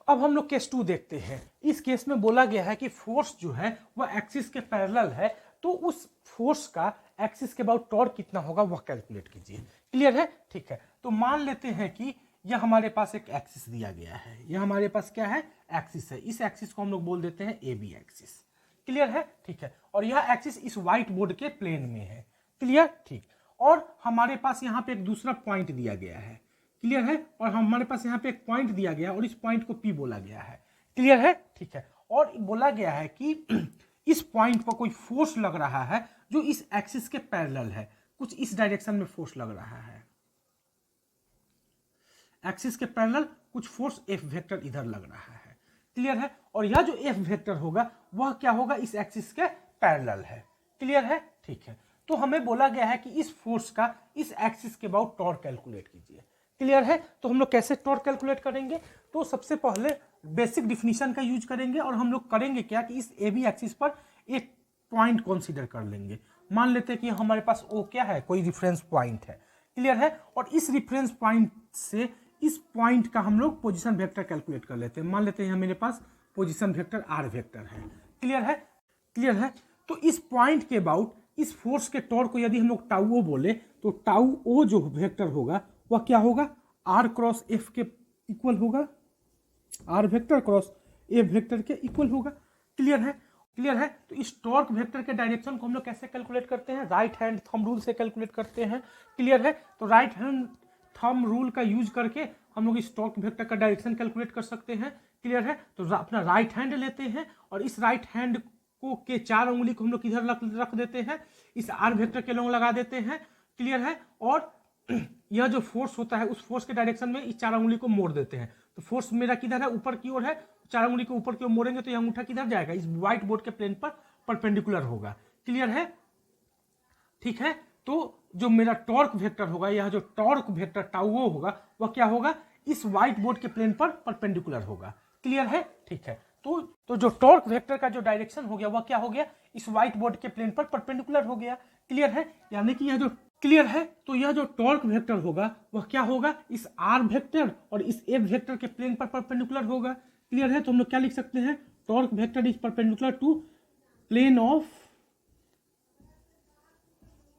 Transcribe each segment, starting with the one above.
अब हम लोग केस 2 देखते हैं। इस केस में बोला गया है कि फोर्स जो है वह एक्सिस के पैरेलल है, तो उस फोर्स का एक्सिस के अबाउट टॉर्क कितना होगा वह कैलकुलेट कीजिए। क्लियर है? ठीक है, तो मान लेते हैं कि यह हमारे पास एक एक्सिस दिया गया है। यह हमारे पास क्या है? एक्सिस है। इस एक्सिस को हम लोग बोल देते हैं ए बी एक्सिस। क्लियर है? ठीक है, और यह एक्सिस इस व्हाइट बोर्ड के प्लेन में है। क्लियर? ठीक। और हमारे पास यहाँ पे एक दूसरा पॉइंट दिया गया है। क्लियर है? और हमारे पास यहाँ पे एक पॉइंट दिया गया और इस पॉइंट को पी बोला गया है। क्लियर है? ठीक है, और बोला गया है कि इस पॉइंट पर कोई फोर्स लग रहा है जो इस एक्सिस के पैरेलल है। कुछ इस डायरेक्शन में फोर्स लग रहा है, एक्सिस के पैरेलल कुछ फोर्स एफ वेक्टर इधर लग रहा है। क्लियर है? और यह जो एफ वेक्टर होगा वह क्या होगा? इस एक्सिस के पैरेलल है। क्लियर है? ठीक है, तो हमें बोला गया है कि इस फोर्स का इस एक्सिस के अबाउट टॉर्क कैलकुलेट कीजिए। क्लियर है? तो हम लोग कैसे टॉर्क कैलकुलेट करेंगे? तो सबसे पहले बेसिक डिफिनीशन का यूज करेंगे और हम लोग करेंगे क्या कि इस ए बी एक्सिस पर एक पॉइंट कंसीडर कर लेंगे। मान लेते हैं कि हमारे पास ओ क्या है? कोई रिफरेंस पॉइंट है। क्लियर है? और इस रिफरेंस पॉइंट से इस पॉइंट का हम लोग पोजीशन वेक्टर कैलकुलेट कर लेते हैं। मान लेते हैं मेरे पास पोजीशन वेक्टर आर वेक्टर है। क्लियर है? क्लियर है? तो इस पॉइंट के अबाउट इस फोर्स के टॉर्क को यदि हम लोग टाउ ओ बोले तो टाउ ओ जो वेक्टर होगा वह क्या होगा? आर क्रॉस एफ के इक्वल होगा, R vector cross F vector के इक्वल होगा। क्लियर है? क्लियर है? तो इस टॉर्क वेक्टर के डायरेक्शन को हम लोग कैसे कैलकुलेट करते हैं? राइट हैंड थंब रूल से कैलकुलेट करते हैं। क्लियर है? तो राइट हैंड थंब रूल का यूज करके हम लोग इस टॉर्क वेक्टर का डायरेक्शन कैलकुलेट कर सकते हैं। क्लियर है? तो अपना राइट हैंड लेते हैं और इस राइट हैंड को के 4 उंगली को हम लोग इधर रख देते हैं, इस आर वेक्टर के लॉन्ग लगा देते हैं। क्लियर है? और यह जो फोर्स होता है उस फोर्स के डायरेक्शन में इस 4 उंगली को मोड़ देते हैं। तो फोर्स मेरा किधर है? ऊपर की ओर है। 4 उंगली को ऊपर की ओर मोड़ेंगे तो यह अंगूठा किधर जाएगा? इस व्हाइट बोर्ड के प्लेन पर परपेंडिकुलर होगा। क्लियर है? ठीक है, तो जो मेरा टॉर्क वेक्टर होगा, यह जो टॉर्क वेक्टर टाउ ओ होगा वह क्या होगा? इस व्हाइट बोर्ड के प्लेन पर परपेंडिकुलर होगा। क्लियर है? ठीक है, तो जो टॉर्क वेक्टर का जो डायरेक्शन हो गया वह क्या हो गया? इस व्हाइट बोर्ड के प्लेन पर परपेंडिकुलर हो गया। क्लियर है? यानी कि यह जो क्लियर है, तो यह जो टॉर्क वेक्टर होगा वह क्या होगा? इस आर वेक्टर और इस एफ वेक्टर के प्लेन पर परपेंडिकुलर होगा। क्लियर है? तो हम लोग क्या लिख सकते हैं? Torque vector is perpendicular to plane of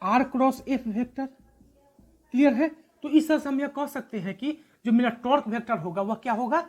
R cross F vector. Clear है? तो इस तरह से हम यह कह सकते हैं कि जो मेरा टॉर्क वेक्टर होगा वह क्या होगा?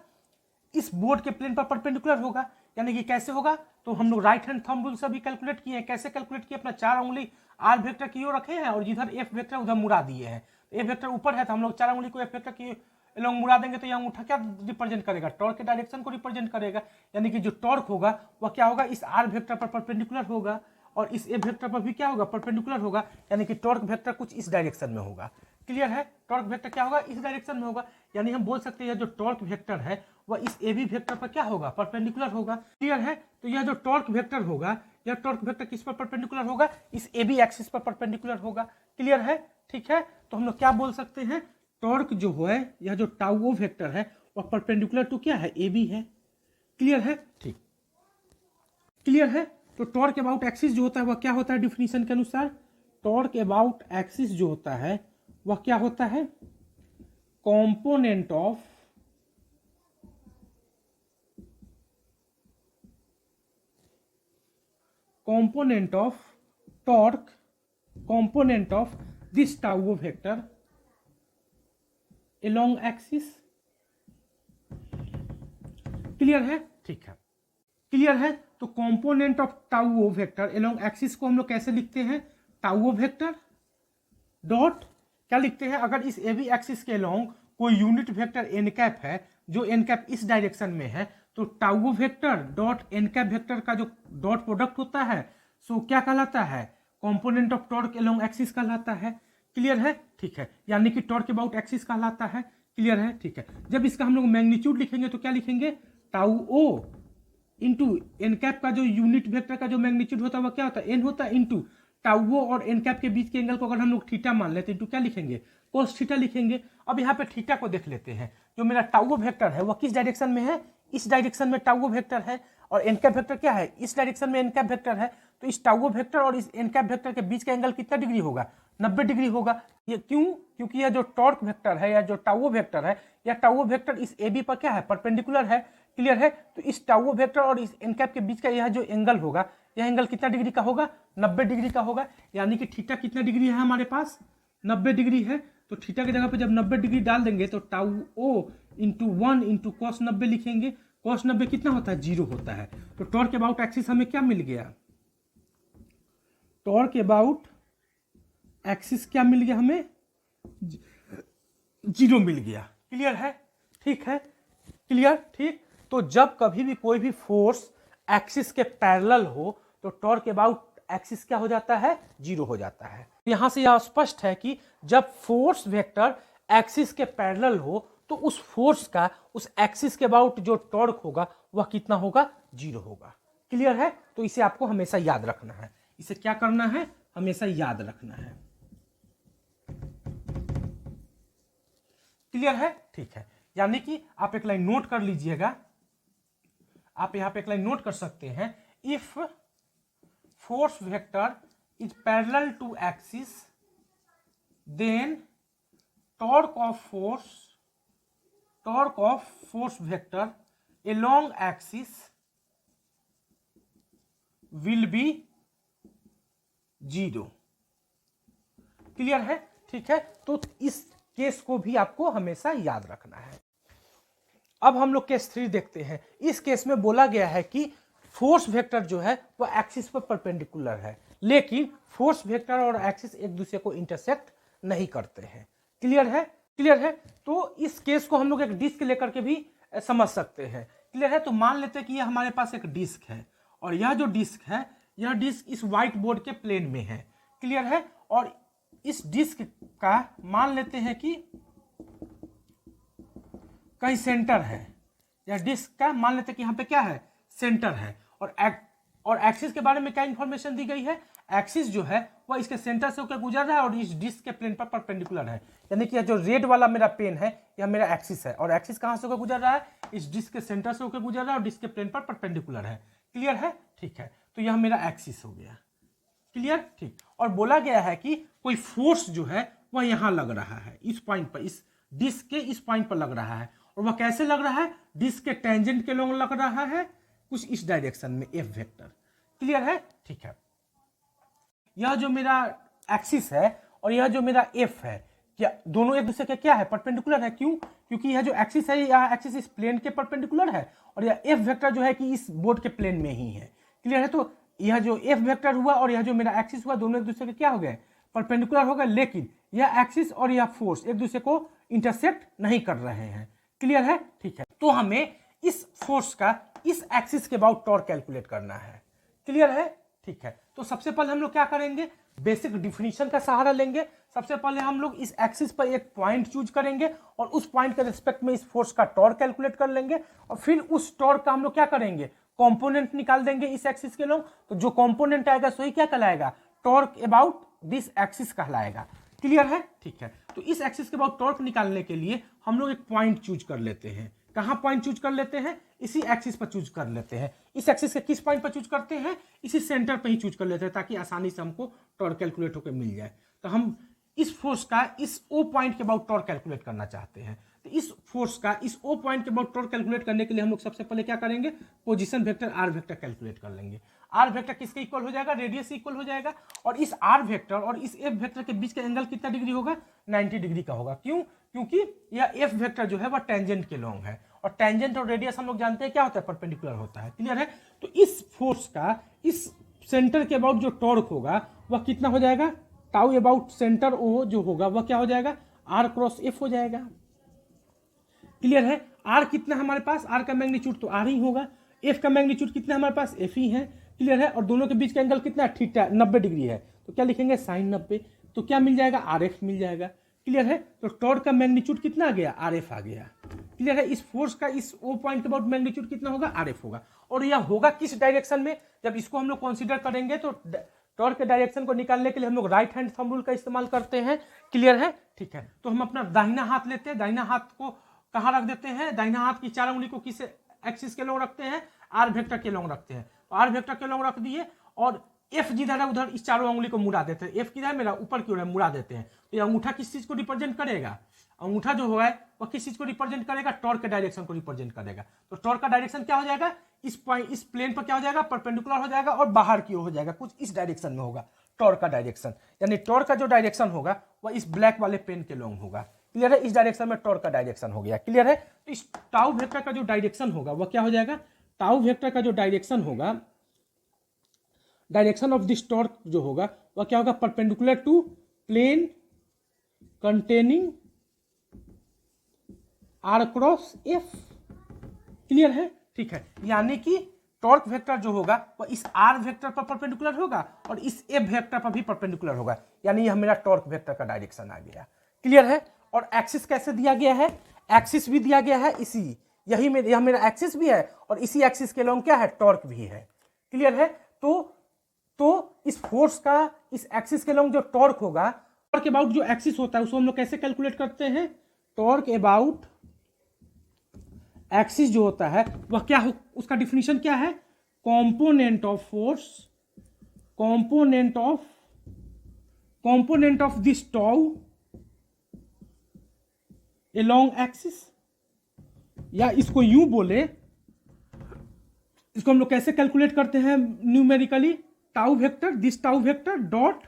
इस बोर्ड के प्लेन पर परपेंडिकुलर होगा। यानी कि कैसे होगा? तो हम लोग राइट हैंड थंब रूल से भी कैलकुलेट किए हैं। कैसे कैलकुलेट किए? अपना 4 उंगली आर वेक्टर की ओर रखे हैं और जिधर एफ वेक्टर उधर मुड़ा दिए हैं। एफ वेक्टर ऊपर है तो हम लोग 4 उंगली को एफ वेक्टर की लॉन्ग मुड़ा देंगे तो यह अंगूठा क्या रिप्रेजेंट करेगा? टॉर्क के डायरेक्शन को रिप्रेजेंट करेगा। यानी कि जो टॉर्क होगा वह क्या होगा? इस आर वेक्टर पर परपेंडिकुलर होगा और इस एफ वेक्टर पर भी क्या होगा? परपेंडिकुलर होगा। यानी कि टॉर्क वेक्टर कुछ इस डायरेक्शन में होगा। क्लियर है? टॉर्क वेक्टर क्या होगा? इस डायरेक्शन में होगा। यानी हम बोल सकते हैं जो टॉर्क वेक्टर है वह इस ए बी वेक्टर पर क्या होगा? परपेंडिकुलर होगा। क्लियर है? तो यह जो टॉर्क वेक्टर होगा, यह टॉर्क वेक्टर किस पर परपेंडिकुलर होगा? इस ए बी एक्सिस पर परपेंडिकुलर होगा। क्लियर है? ठीक है, तो हम लोग क्या बोल सकते हैं? टॉर्क जो है, यह जो टाउ ओ वेक्टर है वह परपेंडिकुलर टू क्या है? ए बी है। क्लियर है? ठीक। क्लियर है? तो टॉर्क अबाउट एक्सिस जो होता है वह क्या होता है? डिफिनीशन के अनुसार टॉर्क अबाउट एक्सिस जो होता है वह क्या होता है? component of torque component of this tau vector along axis। Clear है? ठीक है, क्लियर है? तो component of tau vector along axis को हम लोग कैसे लिखते हैं? टाउ वेक्टर डॉट क्या लिखते हैं? अगर इस ए बी एक्सिस के अलोंग कोई यूनिट वेक्टर एन कैप है, जो एन कैप इस डायरेक्शन में है, तो tau vector dot n cap vector का जो डॉट प्रोडक्ट होता है सो क्या कहलाता है? Component of torque along axis कहलाता है। क्लियर है? ठीक है, यानी कि टॉर्क अबाउट एक्सिस कहलाता है। क्लियर है? ठीक है, जब इसका हम लोग मैग्नीट्यूड लिखेंगे तो क्या लिखेंगे? Tau O into n cap का जो यूनिट वेक्टर का जो मैग्नीट्यूड होता है वह क्या होता है? एन होता है इंटू टाउ ओ और एन कैप के बीच के एंगल को अगर हम लोग थीटा मान लेते हैं तो क्या लिखेंगे? कोस थीटा लिखेंगे। अब यहाँ पे थीटा को देख लेते हैं। जो मेरा टाउ वेक्टर है वह किस डायरेक्शन में है? इस डायरेक्शन में टाउ वेक्टर है और एन कैप वेक्टर क्या है? इस डायरेक्शन में एन कैप वेक्टर है। तो इस टाउ वेक्टर और इस एन कैप वेक्टर के बीच का एंगल कितना डिग्री होगा? 90 डिग्री होगा। ये क्यों? क्योंकि यह जो टॉर्क वेक्टर है या जो टाउ वेक्टर है या टाउ वेक्टर इस ए बी पर क्या है? परपेंडिकुलर है। क्लियर है। तो इस टाउ वेक्टर और इस एन कैप के बीच का यह जो एंगल होगा, यह एंगल कितना डिग्री का होगा, 90 डिग्री का होगा। यानी कि थीटा कितना डिग्री है हमारे पास, 90 डिग्री है। तो थीटा की जगह पे जब 90 डिग्री डाल देंगे तो tau O into 1 into cos 90 लिखेंगे। कॉस 90 कितना होता है, 0 होता है। तो टॉर्क अबाउट एक्सिस हमें क्या मिल गया, टॉर्क अबाउट एक्सिस क्या मिल गया हमें, 0 मिल गया। क्लियर है, ठीक है, क्लियर, ठीक। तो जब कभी भी कोई भी फोर्स एक्सिस के पैरेलल हो तो टॉर्क अबाउट एक्सिस क्या हो जाता है, 0 हो जाता है। यहां से यह स्पष्ट है कि जब फोर्स वेक्टर एक्सिस के पैरेलल हो तो उस फोर्स का उस एक्सिस के अबाउट जो टॉर्क होगा वह कितना होगा, 0 होगा। क्लियर है। तो इसे आपको हमेशा याद रखना है, इसे क्या करना है, हमेशा याद रखना है। क्लियर है, ठीक है। यानी कि आप एक लाइन नोट कर लीजिएगा, आप यहां पे एक लाइन नोट कर सकते हैं, if force vector is parallel to axis then torque of force vector along axis will be 0। Clear है, ठीक है। तो इस केस को भी आपको हमेशा याद रखना है। अब हम लोग केस 3 देखते हैं। इस केस में बोला गया है कि फोर्स वेक्टर जो है वह एक्सिस पर परपेंडिकुलर है, लेकिन फोर्स वेक्टर और एक्सिस एक दूसरे को इंटरसेक्ट नहीं करते हैं। क्लियर है, क्लियर है। तो इस केस को हम लोग एक डिस्क लेकर के भी समझ सकते हैं। क्लियर है। तो मान लेते हैं कि यह हमारे पास एक डिस्क है और यह जो डिस्क है, यह डिस्क इस व्हाइट बोर्ड के प्लेन में है। क्लियर है। और इस डिस्क का मान लेते हैं कि कहीं सेंटर है, या डिस्क का मान लेते हैं कि यहाँ पे क्या है, सेंटर है। और एक्सिस के बारे में क्या इंफॉर्मेशन दी गई है, एक्सिस जो है वह इसके सेंटर से होकर गुजर रहा है और इस डिस्क के प्लेन पर परपेंडिकुलर है। यानी कि यह जो रेड वाला मेरा पेन है यह मेरा एक्सिस है और एक्सिस कहाँ से होकर गुजर रहा है, इस डिस्क के सेंटर से होकर गुजर रहा है और डिस्क के प्लेन पर परपेंडिकुलर है। क्लियर है, ठीक है। तो यह मेरा एक्सिस हो गया। क्लियर, ठीक। और बोला गया है कि कोई फोर्स जो है वह यहां लग रहा है, इस पॉइंट पर, इस डिस्क के इस पॉइंट पर लग रहा है। और वह कैसे लग रहा है, डिस्क के टेंजेंट के लॉन्ग लग रहा है, कुछ इस डायरेक्शन में, एफ वेक्टर। क्लियर है, ठीक है। यह जो मेरा एक्सिस है और यह जो मेरा एफ है, क्या दोनों एक दूसरे के क्या है, परपेंडिकुलर है। क्यों, क्योंकि यह जो एक्सिस है, यह एक्सिस इस प्लेन के परपेंडिकुलर है और यह एफ वेक्टर जो है कि इस बोर्ड के प्लेन में ही है। क्लियर है। तो यह जो एफ वेक्टर हुआ और यह जो मेरा एक्सिस हुआ, दोनों एक दूसरे के क्या हो गए, परपेंडिकुलर हो गए। लेकिन यह एक्सिस और यह फोर्स एक दूसरे को इंटरसेक्ट नहीं कर रहे हैं। क्लियर है, ठीक है। तो हमें इस फोर्स का इस एक्सिस के अबाउट टॉर्क कैलकुलेट करना है। क्लियर है, ठीक है। तो सबसे पहले हम लोग क्या करेंगे, बेसिक डिफिनीशन का सहारा लेंगे। सबसे पहले हम लोग इस एक्सिस पर एक पॉइंट चूज करेंगे और उस पॉइंट के रिस्पेक्ट में इस फोर्स का टॉर्क कैलकुलेट कर लेंगे और फिर उस टॉर्क का हम लोग क्या करेंगे, कंपोनेंट निकाल देंगे इस एक्सिस के लोग। तो जो कंपोनेंट आएगा सही क्या कहलाएगा, टॉर्क अबाउट दिस एक्सिस कहलाएगा। क्लियर है, ठीक है। तो इस एक्सिस के अबाउट टॉर्क निकालने के लिए हम लोग एक पॉइंट चूज कर लेते हैं। कहां पॉइंट चूज कर लेते हैं, इसी एक्सिस पर चूज कर लेते हैं। इस एक्सिस के किस पॉइंट पर चूज करते हैं, इसी सेंटर पर ही चूज कर लेते हैं ताकि आसानी से हमको टॉर्क कैलकुलेट होकर मिल जाए। तो हम इस फोर्स का इस ओ पॉइंट के अबाउट टॉर्क कैलकुलेट करना चाहते हैं। तो इस फोर्स का इस ओ पॉइंट के अबाउट टॉर्क कैलकुलेट करने के लिए हम लोग सबसे पहले क्या करेंगे, position vector R vector calculate कर लेंगे। आर वेक्टर किसके इक्वल हो जाएगा, रेडियस इक्वल हो जाएगा। और इस आर वेक्टर और इस एफ वेक्टर के बीच का एंगल कितना डिग्री होगा, 90 डिग्री का होगा। क्यों, क्योंकि यह एफ वेक्टर जो है वह टेंजेंट के लॉन्ग है और टेंजेंट और रेडियस हम लोग जानते हैं क्या होता है, परपेंडिकुलर होता है। क्लियर है। तो इस फोर्स का इस सेंटर के अबाउट जो टॉर्क होगा वह कितना हो जाएगा, टाउ अबाउट सेंटर ओ जो होगा वह क्या हो जाएगा, आर क्रॉस एफ हो जाएगा। क्लियर है। आर कितना हमारे पास, आर का मैग्नीट्यूड तो आर ही होगा, एफ का मैग्नीट्यूड कितना हमारे पास, एफ ही है। क्लियर है। और दोनों के बीच का एंगल कितना, थीटा 90 डिग्री है। तो क्या लिखेंगे, साइन 90। तो क्या मिल जाएगा, आर एफ मिल जाएगा। क्लियर है। तो टॉर्क का मैग्नीट्यूड कितना आ गया, आर एफ आ गया। क्लियर है। इस फोर्स का इस ओ पॉइंट के अबाउट मैग्नीट्यूड कितना होगा, आर एफ होगा। और यह होगा किस डायरेक्शन में, जब इसको हम लोग कंसीडर करेंगे तो टॉर्क के डायरेक्शन को निकालने के लिए हम लोग राइट हैंड थंब रूल का इस्तेमाल करते हैं। क्लियर है, ठीक है। तो हम अपना दाहिना हाथ लेते हैं, दाहिना हाथ को कहाँ रख देते हैं, दाहिना हाथ की 4 उंगली को किस एक्सिस के लॉन्ग रखते हैं, आर वेक्टर के लॉन्ग रखते हैं। तो आर वेक्टर के लॉन्ग रख दिए और एफ जिधर है उधर इस चारों उंगली को मुड़ा देते हैं। एफ किधर है मेरा, ऊपर की ओर है, मुड़ा देते हैं। तो यह अंगूठा किस चीज को रिप्रेजेंट करेगा, अंगूठा जो होगा वह किस चीज को रिप्रेजेंट करेगा, टॉर्क के डायरेक्शन को रिप्रेजेंट करेगा। तो टॉर्क का डायरेक्शन क्या हो जाएगा, इस प्लेन पर क्या हो जाएगा, परपेंडिकुलर हो जाएगा और बाहर की ओर हो जाएगा, कुछ इस डायरेक्शन में होगा टॉर्क का डायरेक्शन। यानी टॉर्क का जो डायरेक्शन होगा वह इस ब्लैक वाले पेन के लॉन्ग होगा। क्लियर है, इस डायरेक्शन में टॉर्क का डायरेक्शन हो गया। क्लियर है, तो इस टाउ वेक्टर का जो डायरेक्शन होगा वह क्या हो जाएगा, टाउ वेक्टर का जो डायरेक्शन होगा, डायरेक्शन ऑफ दिस टॉर्क जो होगा वह क्या होगा, perpendicular to plane containing R cross F. Clear है, ठीक है, यानी कि टॉर्क वेक्टर जो होगा वह इस आर वेक्टर पर परपेंडिकुलर होगा और इस एफ वेक्टर पर भी परपेंडिकुलर होगा, यानी यह मेरा टॉर्क वेक्टर का डायरेक्शन आ गया। क्लियर है, और एक्सिस कैसे दिया गया है, एक्सिस भी दिया गया है इसी, यह मेरा एक्सिस भी है और इसी एक्सिस के लॉन्ग क्या है, टॉर्क भी है। क्लियर है, तो इस फोर्स का इस एक्सिस के लॉन्ग जो टॉर्क होगा, टॉर्क अबाउट जो एक्सिस होता है उसको हम लोग कैसे कैलकुलेट करते हैं, टॉर्क अबाउट एक्सिस जो होता है वह क्या हो, उसका डिफिनीशन क्या है, component of force, component of this tau along axis, या इसको यूं बोले, इसको हम लोग कैसे कैलकुलेट करते हैं numerically, tau vector, this tau vector dot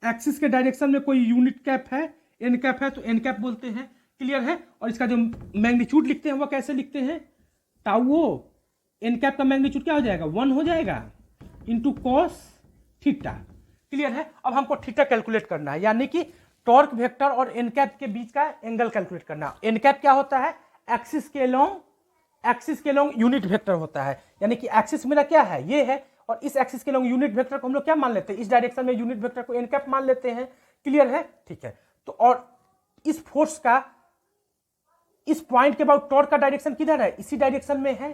axis के डायरेक्शन में कोई यूनिट कैप है, एन कैप है तो एन कैप बोलते हैं। क्लियर है, और इसका जो मैग्नीट्यूड लिखते हैं वह कैसे लिखते हैं, टाउ ओ, एन कैप का मैग्नीट्यूड क्या हो जाएगा, 1 हो जाएगा इंटू कॉस थीटा। क्लियर है, अब हमको थीटा कैलकुलेट करना है, यानी कि टॉर्क वेक्टर और एन कैप के बीच का एंगल कैलकुलेट करना। एन कैप क्या होता है, एक्सिस के लॉन्ग यूनिट वेक्टर होता है, यानी कि एक्सिस मेरा क्या है, ये है, और इस एक्सिस के लॉन्ग यूनिट वेक्टर को हम लोग क्या मान लेते हैं, इस डायरेक्शन में यूनिट वेक्टर को एन कैप मान लेते हैं। क्लियर है, ठीक है, तो और इस फोर्स का इस पॉइंट के बाद टॉर्क का डायरेक्शन किधर है, इसी डायरेक्शन में है।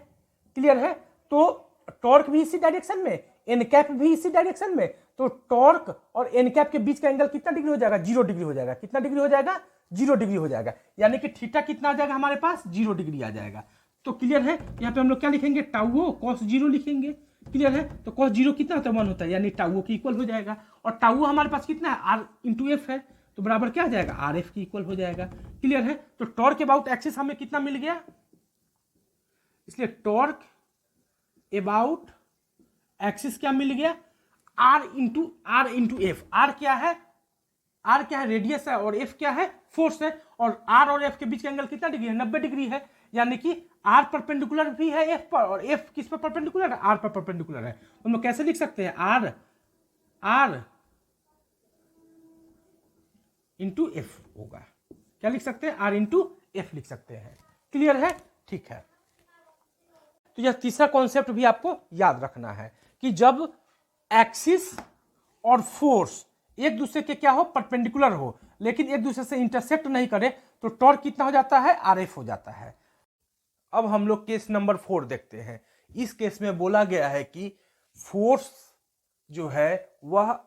क्लियर है, तो टॉर्क भी इसी डायरेक्शन में, एन कैप भी इसी डायरेक्शन में, तो टॉर्क और एन कैप के बीच का एंगल कितना डिग्री हो जाएगा, 0 डिग्री हो जाएगा। कितना डिग्री हो जाएगा, 0 डिग्री हो जाएगा, यानी कि थीटा कितना आ जाएगा हमारे पास, 0 डिग्री आ जाएगा। तो क्लियर है, यहाँ पे हम लोग क्या लिखेंगे, टाउ कॉस 0 लिखेंगे। क्लियर है, तो कॉस 0 कितना होता है, 1 होता है, यानी टाउ की इक्वल हो जाएगा, और टाउ हमारे पास कितना है, आर इंटू एफ है, तो बराबर क्या आ जाएगा, आर एफ की इक्वल हो जाएगा। क्लियर है, तो टॉर्क अबाउट एक्सिस हमें कितना मिल गया, इसलिए टॉर्क अबाउट एक्सिस क्या मिल गया, आर इंटू एफ। आर क्या है, रेडियस है, और एफ क्या है, फोर्स है, और आर और एफ के बीच का एंगल कितना डिग्री है, 90 डिग्री है, यानी कि आर परपेंडिकुलर भी है एफ पर, और एफ किस पर परपेंडिकुलर है, आर पर परपेंडिकुलर है। हम लोग कैसे लिख सकते हैं, आर इंटू एफ होगा, क्या लिख सकते हैं, आर इंटू एफ लिख सकते हैं। क्लियर है, ठीक है, तो यह तीसरा कॉन्सेप्ट भी आपको याद रखना है कि जब एक्सिस और फोर्स एक दूसरे के क्या हो, परपेंडिकुलर हो, लेकिन एक दूसरे से इंटरसेक्ट नहीं करे, तो टॉर्क कितना हो जाता है, आर एफ हो जाता है। अब हम लोग केस नंबर 4 देखते हैं। इस केस में बोला गया है कि फोर्स जो है वह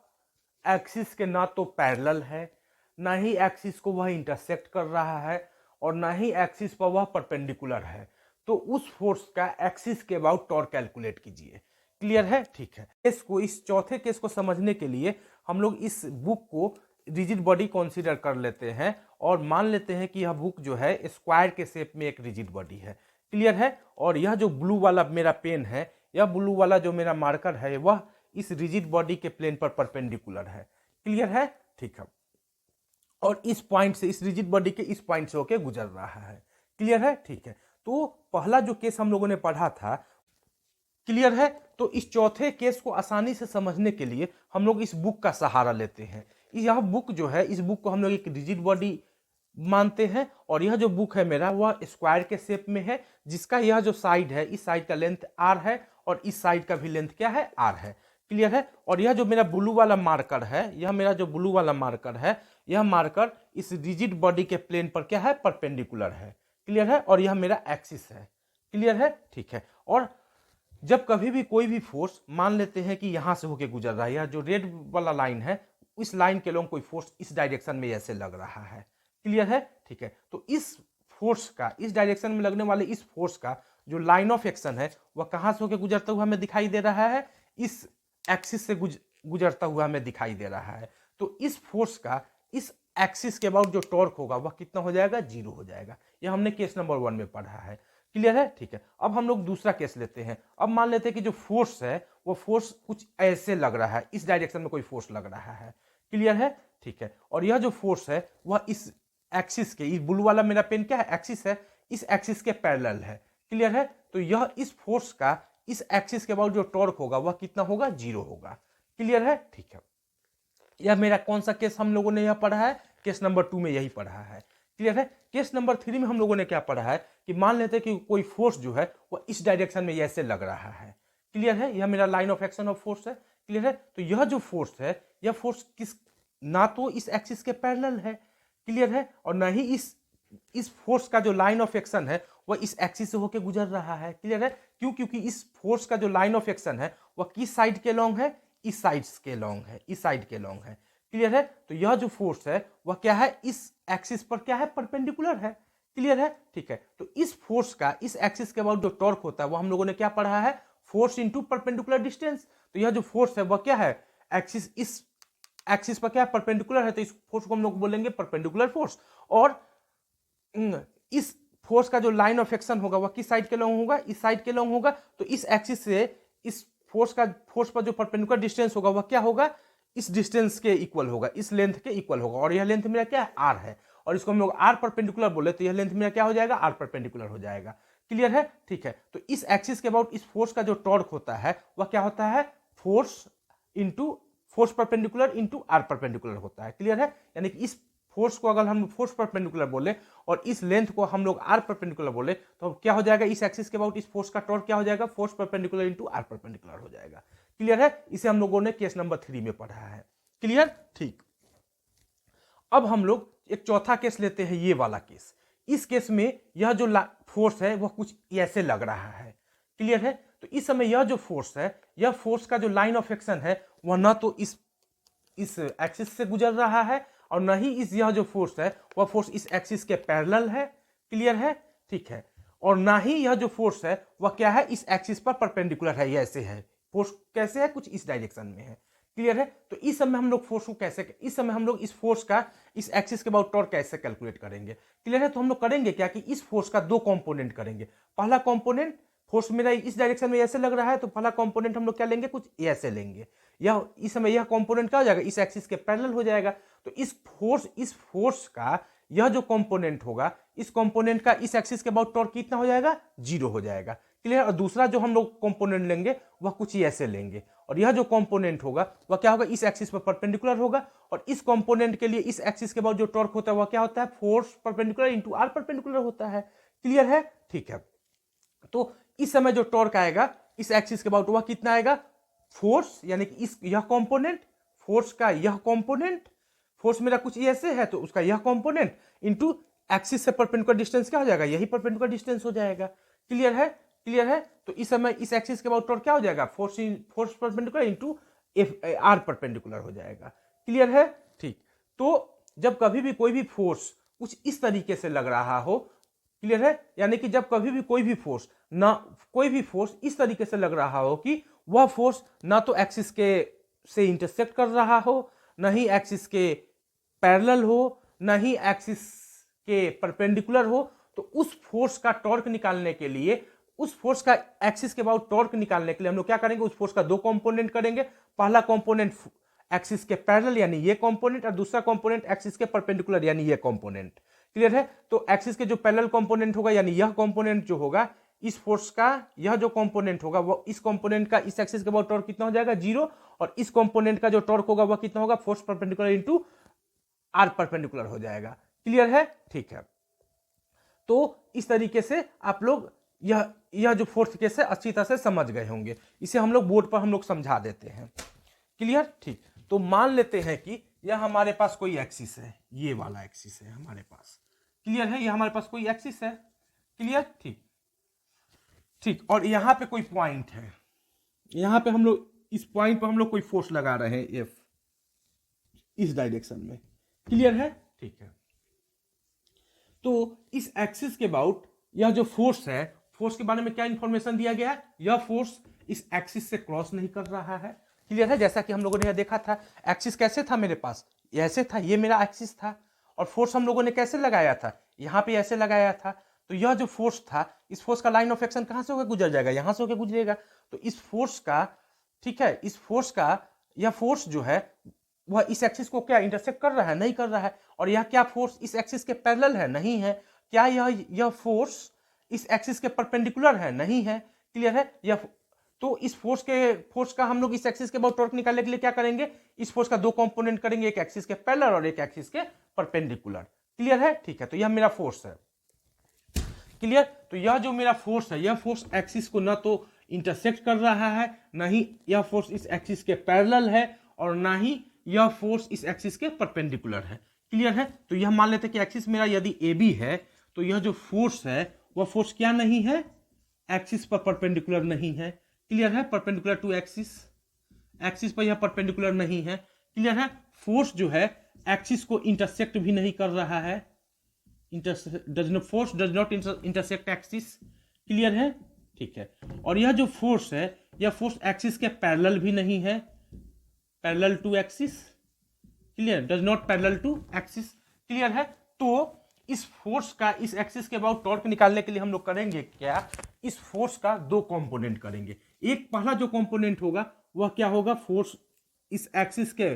एक्सिस के ना तो पैरेलल है, ना ही एक्सिस को वह इंटरसेक्ट कर रहा है, और ना ही एक्सिस पर वह परपेंडिकुलर है। तो उस फोर्स का एक्सिस के अबाउट टॉर्क कैलकुलेट कीजिए। क्लियर है, ठीक है, इस चौथे केस को समझने के लिए हम लोग इस बुक को रिजिड बॉडी कंसीडर कर लेते हैं और मान लेते हैं कि यह बुक जो है स्क्वायर के शेप में एक रिजिड बॉडी है। क्लियर है, और यह जो ब्लू वाला मेरा पेन है, यह ब्लू वाला जो मेरा मार्कर है, वह इस रिजिड बॉडी के प्लेन पर परपेंडिकुलर है। क्लियर है, ठीक है, और इस पॉइंट से, इस रिजिड बॉडी के इस पॉइंट से होके गुजर रहा है। क्लियर है, ठीक है, तो पहला जो केस हम लोगों ने पढ़ा था, क्लियर है, तो इस चौथे केस को आसानी से समझने के लिए हम लोग इस बुक का सहारा लेते हैं। यह बुक जो है, इस बुक को हम लोग एक रिजिड बॉडी मानते हैं, और यह जो बुक है मेरा वह स्क्वायर के शेप में है, जिसका यह जो साइड है, इस साइड का लेंथ आर है और इस साइड का भी लेंथ क्या है, आर है। क्लियर है, और यह जो मेरा ब्लू वाला मार्कर है, यह मेरा जो ब्लू वाला मार्कर है, यह मार्कर इस रिजिड बॉडी के प्लेन पर क्या है, परपेंडिकुलर है। क्लियर है, और यह मेरा एक्सिस है। क्लियर है, ठीक है, और जब कभी भी कोई भी फोर्स मान लेते हैं कि यहां से होके गुजर रहा है, यह जो रेड वाला लाइन है, इस लाइन के लॉन्ग कोई फोर्स इस डायरेक्शन में ऐसे लग रहा है। क्लियर है, ठीक है, तो इस फोर्स का, इस डायरेक्शन में लगने वाले इस फोर्स का जो लाइन ऑफ एक्शन है वह कहां से होकर गुजरता हुआ हमें दिखाई दे रहा है, इस एक्सिस से गुजरता हुआ हमें दिखाई दे रहा है। तो इस फोर्स का इस एक्सिस के अबाउट जो टॉर्क होगा वह कितना हो जाएगा, 0 हो जाएगा। यह हमने केस नंबर 1 में पढ़ा है। क्लियर है, ठीक है। अब हम लोग दूसरा केस लेते हैं। अब मान लेते हैं कि जो फोर्स है वो फोर्स कुछ ऐसे लग रहा है, इस डायरेक्शन में कोई फोर्स लग रहा है। क्लियर है, ठीक है। और यह जो फोर्स है वह इस एक्सिस के, इस ब्लू वाला मेरा पेन क्या है, एक्सिस है, इस एक्सिस के पैरेलल है। क्लियर है, तो यह इस फोर्स का इस एक्सिस के अबाउट जो टॉर्क होगा वह कितना होगा, 0 होगा। क्लियर है, ठीक है। यह मेरा कौन सा केस हम लोगों ने यह पढ़ा है, केस नंबर 2 में यही पढ़ा है। क्लियर है। केस नंबर 3 में हम लोगों ने क्या पढ़ा है कि मान लेते हैं कि कोई फोर्स जो है वो इस डायरेक्शन में ऐसे लग रहा है। क्लियर है, यह मेरा line of action of force है। क्लियर है, तो यह जो फोर्स है यह फोर्स किस, ना तो इस एक्सिस के पैरेलल है। क्लियर है, और ना ही इस फोर्स का जो लाइन ऑफ एक्शन है वह इस एक्सिस से होकर गुजर रहा है। क्लियर है, क्यों, क्योंकि इस फोर्स का जो लाइन ऑफ एक्शन है वह किस साइड के लॉन्ग है, इस साइड के लॉन्ग है, इस साइड के लॉन्ग है। क्लियर है, तो यह जो फोर्स है वह क्या है, इस एक्सिस पर क्या है, परपेंडिकुलर है। क्लियर है, ठीक है। तो इस फोर्स का इस एक्सिस के अबाउट जो टॉर्क होता है वो हम लोगों ने क्या पढ़ा है, फोर्स इनटू परपेंडिकुलर डिस्टेंस। तो यह जो फोर्स है वह क्या है, एक्सिस, इस एक्सिस पर क्या है, परपेंडिकुलर है, तो इस फोर्स को हम लोग बोलेंगे परपेंडिकुलर फोर्स। और इस फोर्स का जो लाइन ऑफ एक्शन होगा वह किस साइड के लॉन्ग होगा, इस साइड के लॉन्ग होगा। तो इस एक्सिस से इस फोर्स पर जो परपेंडिकुलर डिस्टेंस होगा वह क्या होगा, इस डिस्टेंस के इक्वल होगा, इस लेंथ के इक्वल होगा। और यह लेंथ मेरा क्या है, आर है, और इसको हम लोग आर परपेंडिकुलर बोले तो यह लेंथ मेरा क्या हो जाएगा, आर परपेंडिकुलर हो जाएगा। क्लियर है, ठीक है। तो इस एक्सिस के अबाउट इस फोर्स का जो टॉर्क होता है वह क्या होता है, force into force perpendicular into R perpendicular होता है। क्लियर है, यानी कि इस फोर्स को अगर हम फोर्स परपेंडिकुलर बोले और इस लेंथ को हम लोग आर परपेंडिकुलर बोले तो क्या हो जाएगा, इस एक्सिस के अबाउट इस फोर्स का टॉर्क क्या हो जाएगा, force perpendicular into R perpendicular हो जाएगा। क्लियर है, इसे हम लोगों ने केस नंबर 3 में पढ़ा है। क्लियर, ठीक। अब हम लोग एक चौथा केस लेते हैं, ये वाला केस। इस केस में यह जो फोर्स है वह कुछ ऐसे लग रहा है। क्लियर है, तो इस समय यह जो फोर्स है, यह फोर्स का जो लाइन ऑफ एक्शन है वह ना तो इस एक्सिस से गुजर रहा है और न ही इस यह जो फोर्स है वह फोर्स इस एक्सिस के पैरेलल है। क्लियर है, ठीक है। और ना ही यह जो फोर्स है वह क्या है, इस एक्सिस पर परपेंडिकुलर है, ये ऐसे है। फोर्स कैसे है, कुछ इस डायरेक्शन में है। क्लियर है, तो इस समय हम लोग फोर्स को कैसे, इस समय हम लोग इस फोर्स का इस एक्सिस के अबाउट टॉर्क कैसे कैलकुलेट करेंगे। क्लियर है, तो हम लोग करेंगे क्या कि इस फोर्स का 2 कंपोनेंट करेंगे। पहला कंपोनेंट, फोर्स मेरा इस डायरेक्शन में ऐसे लग रहा है तो पहला कंपोनेंट हम लोग क्या लेंगे, कुछ ऐसे लेंगे। यह इस समय यह कंपोनेंट क्या हो जाएगा, इस एक्सिस के पैरेलल हो जाएगा। तो इस फोर्स का यह जो कंपोनेंट होगा, इस कंपोनेंट का इस एक्सिस के अबाउट टॉर्क कितना हो जाएगा, 0 हो जाएगा। क्लियर, और दूसरा जो हम लोग कंपोनेंट लेंगे वह कुछ ऐसे लेंगे, और यह जो कंपोनेंट होगा वह क्या होगा, इस एक्सिस पर परपेंडिकुलर होगा। और इस कंपोनेंट के लिए इस एक्सिस के अबाउट जो टॉर्क होता है वह क्या होता है, force perpendicular into R perpendicular होता है। क्लियर है, ठीक है। तो इस समय जो टॉर्क आएगा इस एक्सिस के अबाउट वह कितना आएगा, फोर्स यानी कि इस यह कंपोनेंट, फोर्स का यह कंपोनेंट, फोर्स मेरा कुछ ऐसे है तो उसका यह कंपोनेंट इंटू एक्सिस से परपेंडिकुलर डिस्टेंस क्या हो जाएगा, यही परपेंडिकुलर डिस्टेंस हो जाएगा। क्लियर है, क्लियर है। तो इस समय इस एक्सिस के अबाउट टॉर्क क्या हो जाएगा, force perpendicular into R perpendicular हो जाएगा। क्लियर है, ठीक। तो जब कभी भी कोई भी फोर्स कुछ इस तरीके से लग रहा हो, क्लियर है, यानी कि जब कभी भी कोई भी फोर्स इस तरीके से लग रहा हो कि वह फोर्स ना तो एक्सिस के से इंटरसेक्ट कर रहा हो, ना ही एक्सिस के पैरेलल हो, ना ही एक्सिस के परपेंडिकुलर हो, तो उस फोर्स का टॉर्क निकालने के लिए, उस फोर्स का एक्सिस के अबाउट टॉर्क निकालने के लिए हम लोग क्या करेंगे, उस फोर्स का 2 कंपोनेंट करेंगे। पहला कंपोनेंट एक्सिस के पैरेलल यानी ये कंपोनेंट, और दूसरा कंपोनेंट एक्सिस के परपेंडिकुलर यानी ये कंपोनेंट। क्लियर है, तो एक्सिस के जो पैरेलल कंपोनेंट होगा यानी यह कंपोनेंट जो होगा, इस फोर्स का यह जो कंपोनेंट होगा वो इस कंपोनेंट का इस एक्सिस के अबाउट टॉर्क कितना हो जाएगा, 0। और इस कंपोनेंट का जो टॉर्क होगा वह कितना होगा, force perpendicular into R perpendicular हो जाएगा। क्लियर है, ठीक है। तो इस तरीके से आप लोग यह जो फोर्थ केस है अच्छी तरह से समझ गए होंगे। इसे हम लोग बोर्ड पर हम लोग समझा देते हैं। क्लियर, ठीक। तो मान लेते हैं कि यह हमारे पास कोई एक्सिस है, ये वाला एक्सिस है हमारे पास। क्लियर है, यह हमारे पास कोई एक्सिस है। क्लियर, ठीक, ठीक। और यहां पे कोई पॉइंट है, यहां पे हम लोग इस पॉइंट पर हम लोग कोई फोर्स लगा रहे हैं एफ, इस डायरेक्शन में। क्लियर है, ठीक है। तो इस एक्सिस के अबाउट यह जो फोर्स है, फोर्स के बारे में क्या इंफॉर्मेशन दिया गया है, यह फोर्स इस एक्सिस से क्रॉस नहीं कर रहा है। क्लियर है, जैसा कि हम लोगों ने यह देखा था, एक्सिस कैसे था मेरे पास, ऐसे था, ये मेरा एक्सिस था। और फोर्स हम लोगों ने कैसे लगाया था, यहाँ पे ऐसे लगाया था। तो यह जो फोर्स था, इस फोर्स का लाइन ऑफ एक्शन कहाँ से होकर गुजर जाएगा, यहाँ से होकर गुजरेगा। तो इस फोर्स का, ठीक है, इस फोर्स का, यह फोर्स जो है वह इस एक्सिस को क्या इंटरसेक्ट कर रहा है, नहीं कर रहा है। और यह क्या फोर्स इस एक्सिस के पैरेलल है, नहीं है। क्या यह फोर्स इस एक्सिस के परपेंडिकुलर है, नहीं है। क्लियर है। यह तो इस फोर्स का हम लोग इस एक्सिस के अबाउट टॉर्क निकालने के लिए क्या करेंगे, इस फोर्स का दो कंपोनेंट करेंगे, एक एक्सिस के पैरेलल और एक एक्सिस के परपेंडिकुलर। क्लियर है, ठीक है। तो यह मेरा फोर्स है। क्लियर। तो यह जो मेरा फोर्स है, यह फोर्स एक्सिस को ना तो इंटरसेक्ट कर रहा है, ना ही यह फोर्स इस एक्सिस के पैरेलल है, और ना ही यह फोर्स इस एक्सिस के परपेंडिकुलर है। क्लियर है। तो यह मान लेते हैं कि एक्सिस मेरा यदि ए बी है, तो यह जो फोर्स है वह फोर्स क्या नहीं है, एक्सिस पर परपेंडिकुलर नहीं है। क्लियर है। परपेंडिकुलर टू एक्सिस, एक्सिस पर यह परपेंडिकुलर नहीं है। क्लियर है। फोर्स जो है एक्सिस को इंटरसेक्ट भी नहीं कर रहा है, force does not intersect axis. Clear है, ठीक है। और यह जो फोर्स है, यह फोर्स एक्सिस के पैरेलल भी नहीं है, parallel to axis. Clear, does not parallel to axis. Clear है। तो इस फोर्स का इस एक्सिस के अबाउट टॉर्क निकालने के लिए हम लोग करेंगे क्या, इस फोर्स का दो कंपोनेंट करेंगे। एक पहला जो कंपोनेंट होगा वह क्या होगा, फोर्स इस एक्सिस के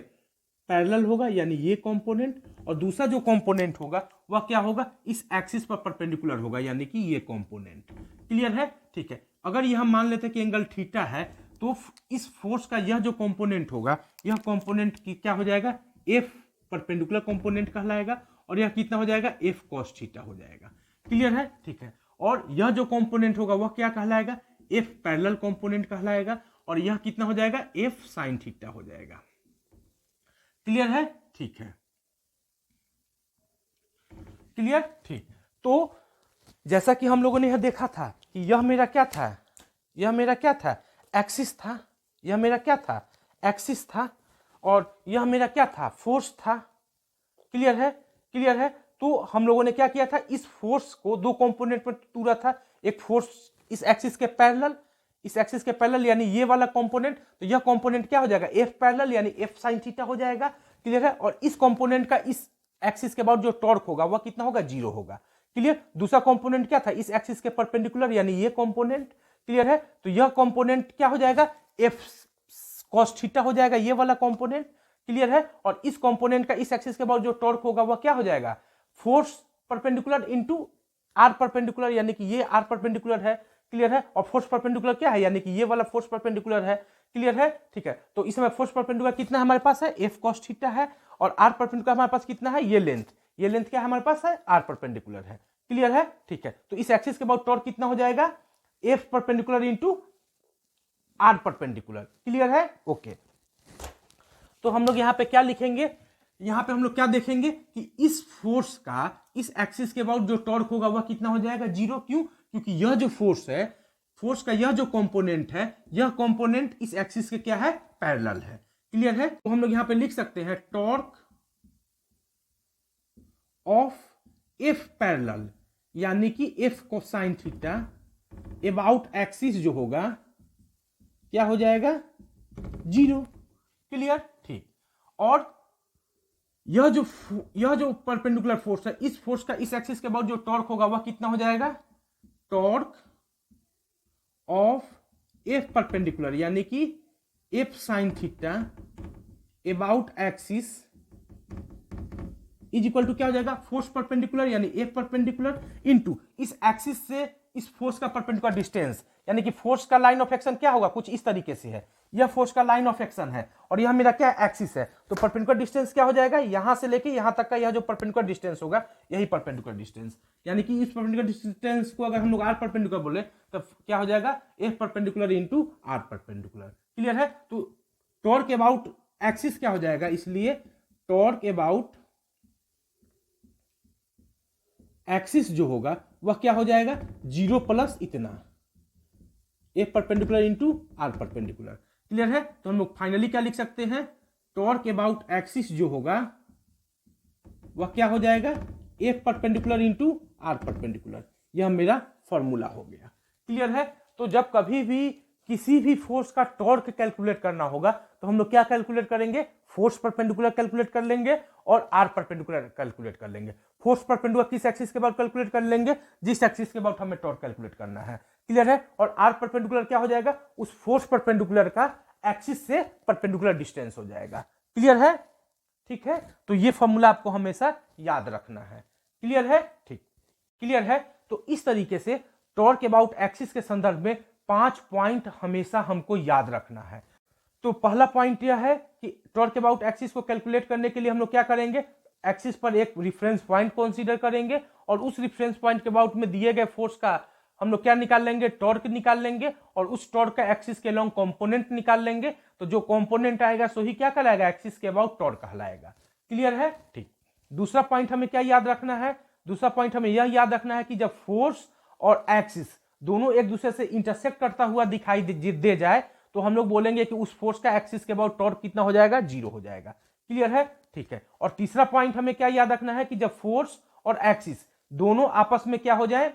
पैरेलल होगा, यानी ये कंपोनेंट। और दूसरा जो कंपोनेंट होगा वह क्या होगा, इस एक्सिस पर परपेंडिकुलर होगा, यानी कि ये कंपोनेंट। क्लियर है, ठीक है। अगर यह मान लेते हैं कि एंगल थीटा है, तो इस फोर्स का यह जो कंपोनेंट होगा, यह कंपोनेंट क्या हो जाएगा, एफ परपेंडिकुलर कंपोनेंट कहलाएगा, और यह कितना हो जाएगा, एफ कॉस थीटा हो जाएगा। क्लियर है, ठीक है। और यह जो कंपोनेंट होगा वह क्या कहलाएगा, एफ पैरेलल कंपोनेंट कहलाएगा, और यह कितना हो जाएगा, एफ साइन थीटा हो जाएगा। क्लियर है, ठीक है। क्लियर, ठीक। तो जैसा कि हम लोगों ने यह देखा था कि यह मेरा क्या था, यह मेरा क्या था, एक्सिस था। यह मेरा क्या था, एक्सिस था, और यह मेरा क्या था, फोर्स था। क्लियर है, क्लियर है। तो हम लोगों ने क्या किया था, इस फोर्स को दो कंपोनेंट में तोड़ा था। एक फोर्स इस एक्सिस के पैरेलल, इस एक्सिस के पैरेलल यानी ये वाला कंपोनेंट, तो यह कंपोनेंट क्या हो जाएगा, एफ पैरेलल यानी एफ साइन थीटा हो जाएगा। क्लियर है। और इस कंपोनेंट का इस एक्सिस के अबाउट जो टॉर्क होगा वह कितना होगा, जीरो होगा। क्लियर। दूसरा कंपोनेंट क्या था, इस एक्सिस के परपेंडिकुलर यानी ये कंपोनेंट। क्लियर है। तो यह कंपोनेंट क्या हो जाएगा, एफ कॉस थीटा हो जाएगा, ये वाला कंपोनेंट। क्लियर है। और इस कंपोनेंट का इस एक्सिस के अबाउट जो टॉर्क होगा वह क्या हो जाएगा, force perpendicular into R perpendicular, यानी कि ये आर परपेंडिकुलर है। क्लियर है। और फोर्स परपेंडिकुलर क्या है, यानी कि ये वाला फोर्स परपेंडिकुलर है। क्लियर है, ठीक है। तो इसमें फोर्स परपेंडिकुलर कितना हमारे पास है, एफ कॉस थीटा है, और आर परपेंडिकुलर हमारे पास कितना है, ये लेंथ, ये लेंथ क्या है हमारे पास है, आर परपेंडिकुलर है। क्लियर है, ठीक है। तो इस एक्सिस के अबाउट टॉर्क कितना हो जाएगा, F perpendicular into R perpendicular. Clear है, ओके। तो हम लोग यहां पे क्या लिखेंगे, यहां पे हम लोग क्या देखेंगे कि इस फोर्स का इस एक्सिस के अबाउट जो टॉर्क होगा वह कितना हो जाएगा, जीरो। क्यों, क्योंकि यह जो फोर्स है, फोर्स का यह जो कंपोनेंट है, यह कंपोनेंट इस एक्सिस के क्या है, पैरेलल है। क्लियर है। तो हम लोग यहां पे लिख सकते हैं टॉर्क ऑफ एफ पैरेलल, यानी कि F cosine theta about axis जो होगा क्या हो जाएगा, जीरो। क्लियर, ठीक। और यह जो परपेंडिकुलर फोर्स है, इस फोर्स का इस एक्सिस के अबाउट जो टॉर्क होगा वह कितना हो जाएगा, टॉर्क ऑफ एफ परपेंडिकुलर, यानी कि F sine theta about axis is equal to क्या हो जाएगा, फोर्स परपेंडिकुलर यानी एफ परपेंडिकुलर इनटू इस एक्सिस से इस फोर्स का परपेंडिकुलर डिस्टेंस, यानी कि फोर्स का लाइन ऑफ एक्शन क्या होगा, कुछ इस तरीके से है। यह फोर्स का लाइन ऑफ एक्शन है और यह मेरा क्या एक्सिस है, तो परपेंडिकुलर डिस्टेंस क्या हो जाएगा, यहां से लेके यहां तक का यह जो परपेंडिकुलर डिस्टेंस होगा यही परपेंडिकुलर डिस्टेंस, यानी कि इस परपेंडिकुलर डिस्टेंस को अगर हम लोग आर परपेंडिकुलर बोले तो क्या हो जाएगा, F perpendicular into R perpendicular. Clear है। तो टॉर्क अबाउट एक्सिस क्या हो जाएगा, इसलिए टॉर्क अबाउट एक्सिस जो होगा वह क्या हो जाएगा, जीरो प्लस इतना F perpendicular into R perpendicular. Clear है। तो हम लोग फाइनली क्या लिख सकते हैं, टॉर्क अबाउट एक्सिस जो होगा वह क्या हो जाएगा, F perpendicular into R perpendicular. यह मेरा फॉर्मूला हो गया। क्लियर है। तो जब कभी भी किसी भी फोर्स का टॉर्क कैलकुलेट करना होगा तो हम लोग क्या कैलकुलेट करेंगे, फोर्स परपेंडिकुलर कैलकुलेट कर लेंगे और आर परपेंडिकुलर कैलकुलेट कर लेंगे। फोर्स परपेंडिकुलर किस एक्सिस के बाद कैलकुलेट कर लेंगे, जिस एक्सिस के बाद हमें टॉर्क कैलकुलेट करना है, क्लियर है। और आर परपेंडिकुलर क्या हो जाएगा, उस फोर्स परपेंडिकुलर का एक्सिस से परपेंडिकुलर डिस्टेंस हो जाएगा, क्लियर है, ठीक है। तो ये फॉर्मूला आपको हमेशा याद रखना है, क्लियर है, ठीक, क्लियर है। तो इस तरीके से टॉर्क अबाउट एक्सिस के संदर्भ में 5 पॉइंट हमेशा हमको याद रखना है। तो पहला पॉइंट यह है कि टॉर्क अबाउट एक्सिस को कैलकुलेट करने के लिए हम लोग क्या करेंगे, एक्सिस पर एक रिफरेंस पॉइंट कंसीडर करेंगे और उस रिफरेंस पॉइंट के अबाउट में दिए गए फोर्स का हम लोग क्या निकाल लेंगे, टॉर्क निकाल लेंगे और उस टॉर्क का एक्सिस के लॉन्ग कंपोनेंट निकाल लेंगे। तो जो कंपोनेंट आएगा सो ही क्या कहलाएगा, एक्सिस के अबाउट टॉर्क कहलाएगा, क्लियर है, ठीक। दूसरा पॉइंट हमें क्या याद रखना है, दूसरा पॉइंट हमें यह याद रखना है कि जब फोर्स और एक्सिस दोनों एक दूसरे से इंटरसेक्ट करता हुआ दिखाई दे जाए तो हम लोग बोलेंगे कि उस फोर्स का एक्सिस के अबाउट टॉर्क कितना हो जाएगा, 0 हो जाएगा, क्लियर है, ठीक है। और तीसरा पॉइंट हमें क्या याद रखना है कि जब फोर्स और एक्सिस दोनों आपस में क्या हो जाए,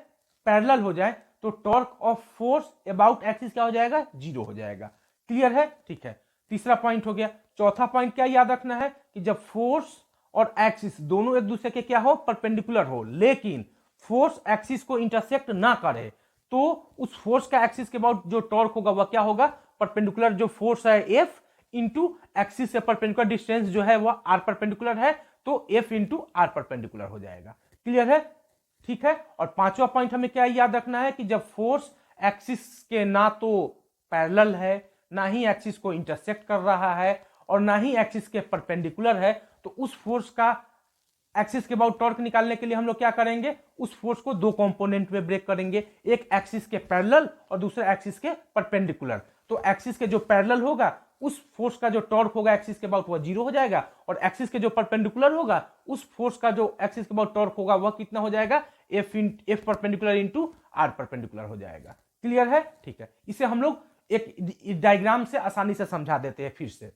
पैरेलल हो जाए, तो torque of force about axis क्या हो जाएगा, 0 हो जाएगा, क्लियर है, ठीक है। तीसरा पॉइंट हो गया। चौथा पॉइंट क्या याद रखना है कि जब फोर्स और एक्सिस दोनों एक दूसरे के क्या हो, परपेंडिकुलर हो, लेकिन फोर्स एक्सिस को इंटरसेक्ट ना करे तो उस फोर्स का एक्सिस के अबाउट जो टॉर्क होगा वह क्या होगा, परपेंडिकुलर जो फोर्स है एफ इंटू एक्सिस से परपेंडिकुलर डिस्टेंस जो है वह आर परपेंडिकुलर है, तो एफ इंटू आर परपेंडिकुलर हो जाएगा, क्लियर है, ठीक है। और पांचवा पॉइंट हमें क्या याद रखना है कि जब फोर्स एक्सिस के ना तो पैरेलल है, ना ही एक्सिस को इंटरसेक्ट कर रहा है और ना ही एक्सिस के परपेंडिकुलर है, तो उस फोर्स का एक्सिस के अबाउट टॉर्क निकालने के लिए हम लोग क्या करेंगे, उस फोर्स को दो कंपोनेंट में ब्रेक करेंगे, एक एक्सिस के पैरेलल और दूसरा एक्सिस के परपेंडिकुलर। तो एक्सिस के जो पैरेलल होगा उस फोर्स का जो टॉर्क होगा एक्सिस के अबाउट वह 0 हो जाएगा और एक्सिस के जो परपेंडिकुलर होगा उस फोर्स का जो एक्सिस के अबाउट टॉर्क होगा वह कितना हो जाएगा, F perpendicular into R perpendicular हो जाएगा, क्लियर है, ठीक है। इसे हम लोग एक डायग्राम से आसानी से समझा देते हैं फिर से,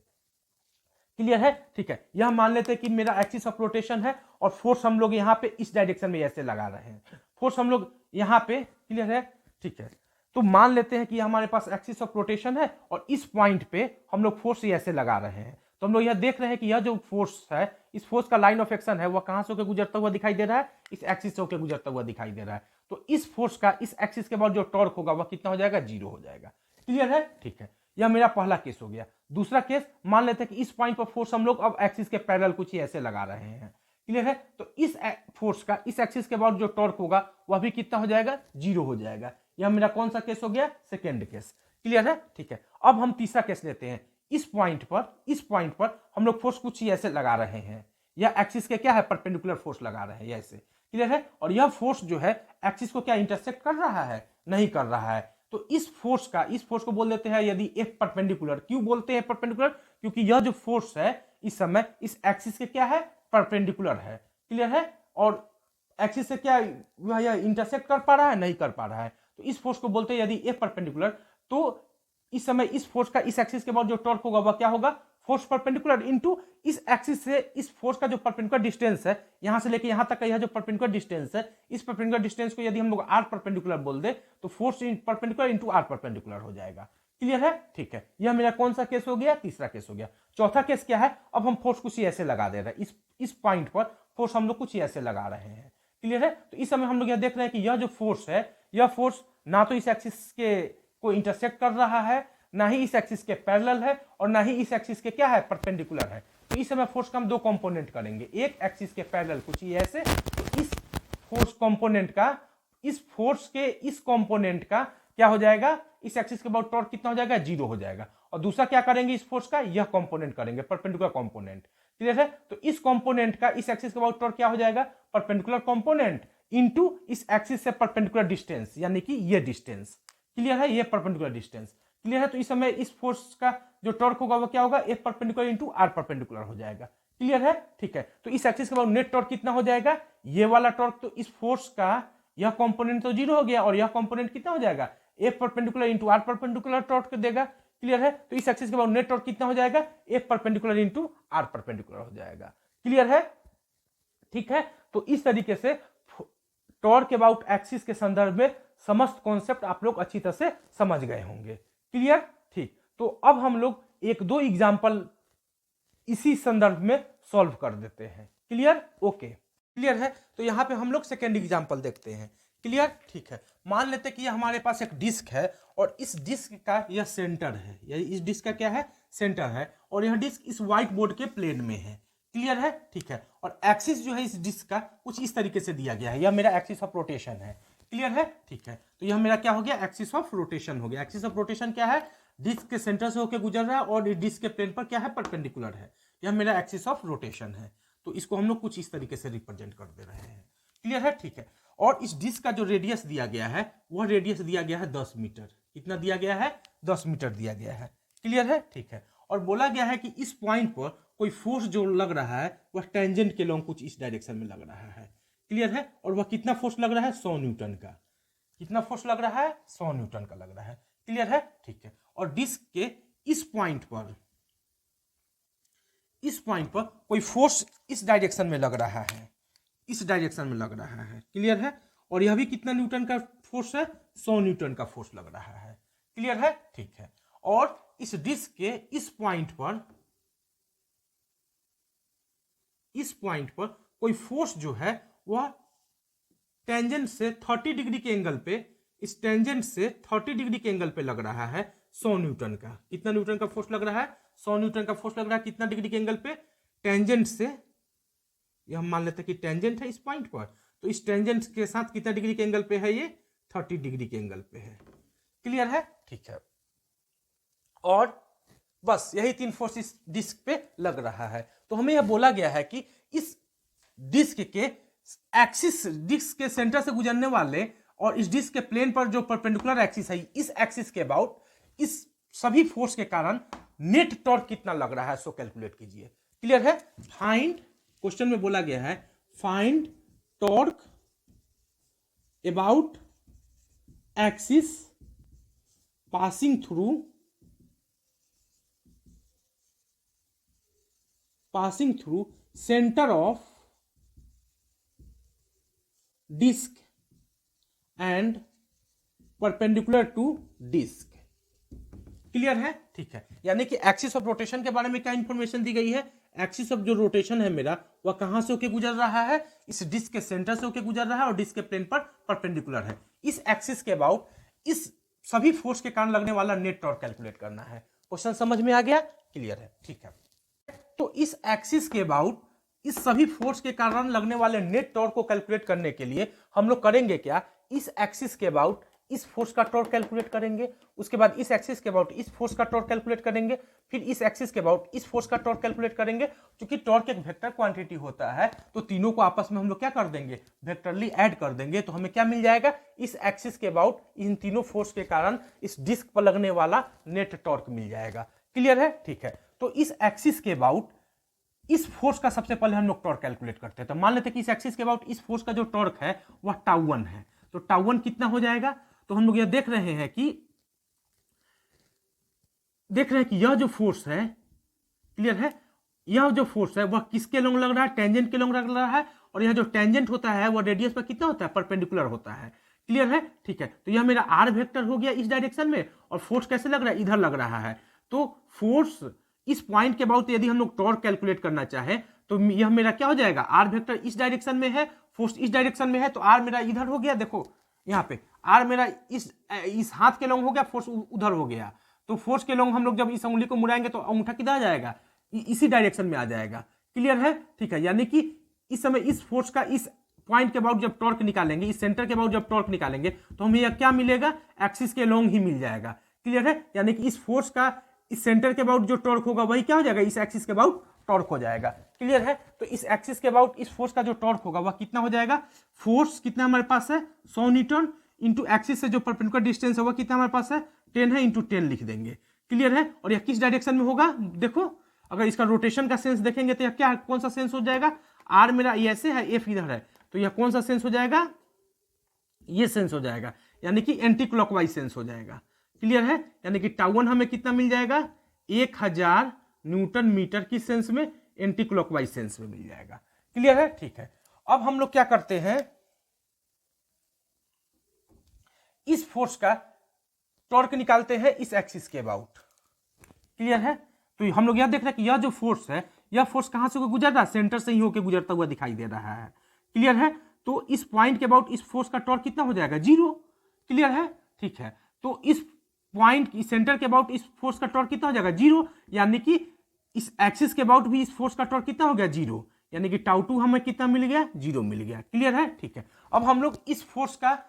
क्लियर है, ठीक है। यह मान लेते हैं कि मेरा एक्सिस ऑफ रोटेशन है और फोर्स हम लोग यहाँ पे इस डायरेक्शन में ऐसे लगा रहे हैं, फोर्स हम लोग यहाँ पे, क्लियर है, ठीक है। तो मान लेते हैं कि हमारे पास एक्सिस ऑफ रोटेशन है और इस पॉइंट पे हम लोग फोर्स ऐसे लगा रहे हैं। तो हम लोग यह देख रहे हैं कि यह जो फोर्स है, इस फोर्स का लाइन ऑफ एक्शन है वह कहां से होकर गुजरता हुआ दिखाई दे रहा है, इस एक्सिस से होकर गुजरता हुआ दिखाई दे रहा है। तो इस फोर्स का इस एक्सिस के बाद जो टॉर्क होगा वह कितना हो जाएगा, 0 हो जाएगा, क्लियर है, ठीक है। यह मेरा पहला केस हो गया। दूसरा केस, मान लेते हैं कि इस पॉइंट पर फोर्स हम लोग अब एक्सिस के पैरेलल कुछ ही ऐसे लगा रहे हैं, क्लियर है। तो इस फोर्स का इस एक्सिस के बाद जो टॉर्क होगा वह भी कितना हो जाएगा, 0 हो जाएगा। यह मेरा कौन सा केस हो गया, सेकेंड केस, क्लियर है, ठीक है। अब हम तीसरा केस लेते हैं। इस पॉइंट पर हम लोग फोर्स कुछ ही ऐसे लगा रहे हैं, यह एक्सिस के क्या है, परपेंडिकुलर फोर्स लगा रहे हैं ऐसे, क्लियर है। और यह फोर्स जो है एक्सिस को क्या इंटरसेक्ट कर रहा है, नहीं कर रहा है। तो इस फोर्स को बोल देते हैं यदि एफ परपेंडिकुलर। क्यों बोलते हैं परपेंडिकुलर, क्योंकि यह जो फोर्स है इस समय इस एक्सिस के क्या है, परपेंडिकुलर है, क्लियर है। और एक्सिस से क्या वह इंटरसेक्ट कर पा रहा है, नहीं कर पा रहा है। तो इस फोर्स को बोलते हैं यदि एफ परपेंडिकुलर, तो इस समय इस फोर्स का इस एक्सिस के बाद जो टॉर्क होगा वह क्या होगा, फोर्स परपेंडिकुलर इनटू इस एक्सिस से इस फोर्स का जो परपेंडिकुलर डिस्टेंस है यहां से लेके यहां तक का यह जो परपेंडिकुलर डिस्टेंस है, इस परपेंडिकुलर डिस्टेंस को यदि हम लोग आर परपेंडिकुलर बोल दे तो force perpendicular into R perpendicular हो जाएगा, क्लियर है, ठीक है। यह मेरा कौन सा केस हो गया, तीसरा केस हो गया। चौथा केस क्या है, अब हम फोर्स कुछ ही ऐसे लगा दे रहे हैं, इस पॉइंट पर फोर्स हम लोग कुछ ही ऐसे लगा रहे हैं, क्लियर है। तो इस समय हम लोग यह देख रहे हैं कि यह जो फोर्स है, यह फोर्स ना तो इस एक्सिस के को इंटरसेक्ट कर रहा है, ना ही इस एक्सिस के पैरेलल है और ना ही इस एक्सिस के क्या है, परपेंडिकुलर है। तो इस समय फोर्स का हम दो कंपोनेंट करेंगे, एक एक्सिस के पैरेलल कुछ ही ऐसे, तो इस फोर्स कंपोनेंट का इस फोर्स के इस कंपोनेंट का क्या हो जाएगा, इस एक्सिस के अबाउट टॉर्क कितना हो जाएगा, 0 हो जाएगा। और दूसरा क्या करेंगे, इस फोर्स का यह कंपोनेंट करेंगे, परपेंडिकुलर कंपोनेंट, क्लियर है। तो इस कंपोनेंट का इस एक्सिस के अबाउट टॉर्क क्या हो जाएगा, परपेंडिकुलर कंपोनेंट इनटू इस एक्सिस से परपेंडिकुलर डिस्टेंस, यानी कि ये डिस्टेंस, क्लियर है, ये परपेंडिकुलर डिस्टेंस, क्लियर है। तो इस समय इस फोर्स का जो टॉर्क होगा वो क्या होगा, F perpendicular into R perpendicular हो जाएगा, क्लियर है, ठीक है। तो इस एक्सिस के बाद नेट टॉर्क कितना हो जाएगा, ये वाला टॉर्क, तो इस फोर्स का यह कंपोनेंट तो 0 हो गया और यह कंपोनेंट कितना हो जाएगा, F perpendicular into R perpendicular torque देगा, क्लियर है। तो इस एक्सिस के बाद नेट टॉर्क कितना हो जाएगा, F perpendicular into R perpendicular हो जाएगा, क्लियर है, ठीक है। तो इस तरीके से टॉर्क अबाउट एक्सिस के संदर्भ में समस्त कॉन्सेप्ट आप लोग अच्छी तरह से समझ गए होंगे, क्लियर, ठीक। तो अब हम लोग एक दो एग्जाम्पल इसी संदर्भ में सॉल्व कर देते हैं। क्लियर, ओके, क्लियर है। तो यहाँ पे हम लोग सेकेंड एग्जाम्पल देखते हैं। क्लियर, ठीक है। मान लेते हैं कि हमारे पास एक डिस्क है और इस डिस्क का यह सेंटर है, इस डिस्क का क्या है, सेंटर है, और यह डिस्क इस व्हाइट बोर्ड के प्लेन में है। क्लियर है, ठीक है। और एक्सिस जो है इस डिस्क का कुछ इस तरीके से दिया गया है, यह मेरा एक्सिस ऑफ रोटेशन है। क्लियर है, ठीक है। तो यह मेरा क्या हो गया, एक्सिस ऑफ रोटेशन हो गया। एक्सिस ऑफ रोटेशन क्या है, डिस्क के सेंटर से होकर गुजर रहा है और डिस्क के प्लेन पर क्या है, परपेंडिकुलर है। यह मेरा एक्सिस ऑफ रोटेशन है। तो इसको हम लोग कुछ इस तरीके से रिप्रेजेंट कर दे रहे हैं। क्लियर है, ठीक है। और इस डिस्क का जो रेडियस दिया गया है वह रेडियस दिया गया है 10 मीटर। कितना दिया गया है, 10 मीटर दिया गया है। क्लियर है, ठीक है। और बोला गया है कि इस पॉइंट पर कोई फोर्स जो लग रहा है वह टेंजेंट के लॉन्ग कुछ इस डायरेक्शन में लग रहा है। क्लियर है। और वह कितना फोर्स लग रहा है, 100 न्यूटन का। कितना फोर्स लग रहा है, 100 न्यूटन का लग रहा है। क्लियर है, ठीक है। और डिस्क के इस पॉइंट पर कोई फोर्स इस डायरेक्शन में लग रहा है, इस डायरेक्शन में लग रहा है। क्लियर है। और यह भी कितना न्यूटन का फोर्स है, 100 न्यूटन का फोर्स लग रहा है। क्लियर है, ठीक है। और इस डिस्क के इस पॉइंट पर कोई फोर्स जो है वह टेंजेंट से 30 डिग्री के एंगल पे, इस टेंजेंट से 30 डिग्री के एंगल पे लग रहा है 100 न्यूटन का। कितना न्यूटन का फोर्स लग रहा है, 100 न्यूटन का फोर्स लग रहा है। कितना डिग्री के एंगल पे, टेंजेंट से, यह हम मान लेते हैं कि टेंजेंट है इस पॉइंट पर, तो इस टेंजेंट के साथ कितना डिग्री के एंगल पे है, ये 30 डिग्री के एंगल पे है। क्लियर है, ठीक है। और बस यही तीन फोर्स इस डिस्क पे लग रहा है। तो हमें यह बोला गया है कि इस डिस्क के एक्सिस, डिस्क के सेंटर से गुजरने वाले और इस डिस्क के प्लेन पर जो परपेंडिकुलर एक्सिस है, इस एक्सिस के अबाउट इस सभी फोर्स के कारण नेट टॉर्क कितना लग रहा है, सो कैलकुलेट कीजिए। क्लियर है। फाइंड, क्वेश्चन में बोला गया है find torque about axis passing through centre of disc and perpendicular to disc. Clear है, ठीक है। यानी कि एक्सिस ऑफ रोटेशन के बारे में क्या इंफॉर्मेशन दी गई है, एक्सिस ऑफ जो रोटेशन है मेरा वह कहां से होकर गुजर रहा है, इस डिस्क के सेंटर से होकर गुजर रहा है और डिस्क के प्लेन पर परपेंडिकुलर है। इस एक्सिस के अबाउट इस सभी फोर्स के कारण लगने वाला नेट टॉर्क कैलकुलेट करना है। क्वेश्चन समझ में आ गया, क्लियर है, ठीक है। तो इस एक्सिस के अबाउट इस सभी फोर्स के कारण लगने वाले नेट टॉर्क को कैलकुलेट करने के लिए हम लोग करेंगे क्या, इस एक्सिस के अबाउट इस फोर्स का टॉर्क कैलकुलेट करेंगे, उसके बाद इस एक्सिस के अबाउट इस फोर्स का टॉर्क कैलकुलेट करेंगे, फिर इस एक्सिस के अबाउट इस फोर्स का टॉर्क कैलकुलेट करेंगे। क्योंकि टॉर्क एक वेक्टर क्वांटिटी होता है तो तीनों को आपस में हम लोग क्या कर देंगे, वेक्टरली ऐड कर देंगे। तो हमें क्या मिल जाएगा, इस एक्सिस के अबाउट इन तीनों फोर्स के कारण इस डिस्क पर लगने वाला नेट टॉर्क मिल जाएगा। क्लियर है, ठीक है। तो इस एक्सिस के अबाउट इस फोर्स का सबसे पहले हम लोग टॉर्क कैलकुलेट करते हैं। तो मान लेते हैं कि इस एक्सिस के अबाउट इस फोर्स का जो टॉर्क है वह टाउ1 है। तो टाउ1 कितना हो जाएगा, तो हम लोग यह देख रहे हैं कि यह जो फोर्स है, क्लियर है, यह जो फोर्स है वह किसके लॉन्ग लग रहा है, टेंजेंट के लॉन्ग लग रहा है। और यह जो टेंजेंट होता है वह रेडियस पर कितना होता है, परपेंडिकुलर होता है। क्लियर है, ठीक है। तो यह मेरा आर वेक्टर हो गया इस डायरेक्शन में, और फोर्स कैसे लग रहा है, इधर लग रहा है। तो फोर्स इस पॉइंट के अबाउट यदि हम लोग टॉर्क कैलकुलेट करना चाहे तो यह मेरा क्या हो जाएगा, आर वेक्टर इस डायरेक्शन में है, फोर्स इस डायरेक्शन में है, तो आर मेरा इधर हो गया। देखो यहाँ पे आर मेरा इस हाथ के लॉन्ग हो गया, फोर्स उधर हो गया। तो फोर्स के लॉन्ग हम लोग जब इस उंगली को मुड़ाएंगे तो अंगूठा किधर आ जाएगा, इसी डायरेक्शन में आ जाएगा। क्लियर है, ठीक है। यानी कि इस समय इस फोर्स का इस पॉइंट के अबाउट जब टॉर्क निकालेंगे, इस सेंटर के अबाउट जब टॉर्क निकालेंगे तो हमें यह क्या मिलेगा, एक्सिस के लॉन्ग ही मिल जाएगा। क्लियर है, यानी कि इस फोर्स का इस सेंटर के अबाउट जो टॉर्क होगा वही क्या हो जाएगा, इस एक्सिस के अबाउट टॉर्क हो जाएगा। क्लियर है। तो इस एक्सिस के अबाउट इस फोर्स का जो टॉर्क होगा वह कितना हो जाएगा, फोर्स कितना हमारे पास है 100 न्यूटन इंटू एक्सिस से जो परपेंडिकुलर डिस्टेंस होगा कितना हमारे पास है 10 है, इंटू 10 लिख देंगे। क्लियर है। और यह किस डायरेक्शन में होगा, देखो अगर इसका रोटेशन का सेंस देखेंगे तो यह क्या, कौन सा सेंस हो जाएगा, आर मेरा ऐसे है, एफ इधर है, तो यह कौन सा सेंस हो जाएगा, ये सेंस हो जाएगा, यानी कि एंटी क्लॉकवाइज सेंस हो जाएगा। क्लियर है, यानी कि टाउ1 हमें कितना मिल जाएगा, 1000 न्यूटन मीटर की सेंस में, एंटी क्लॉकवाइज सेंस में मिल जाएगा। क्लियर है, ठीक है। अब हम लोग क्या करते हैं, इस फोर्स का टॉर्क निकालते हैं इस एक्सिस के अबाउट। क्लियर है? तो हम लोग यह देख रहे हैं कि यह जो फोर्स है, यह फोर्स कहां से होकर गुजर रहा है, सेंटर से ही होकर गुजरता हुआ दिखाई दे रहा है। क्लियर है? तो इस पॉइंट के अबाउट इस फोर्स का टॉर्क कितना हो जाएगा, 0। क्लियर है? ठीक है, तो इस पॉइंट इस सेंटर के अबाउट इस फोर्स का टॉर्क कितना हो जाएगा, 0, यानी कि इस एक्सिस के अबाउट भी इस फोर्स का टॉर्क कितना हो गया, 0, यानी कि टाउ टू हमें कितना मिल गया, 0 मिल गया। क्लियर है? ठीक है, अब हम लोग इस फोर्स का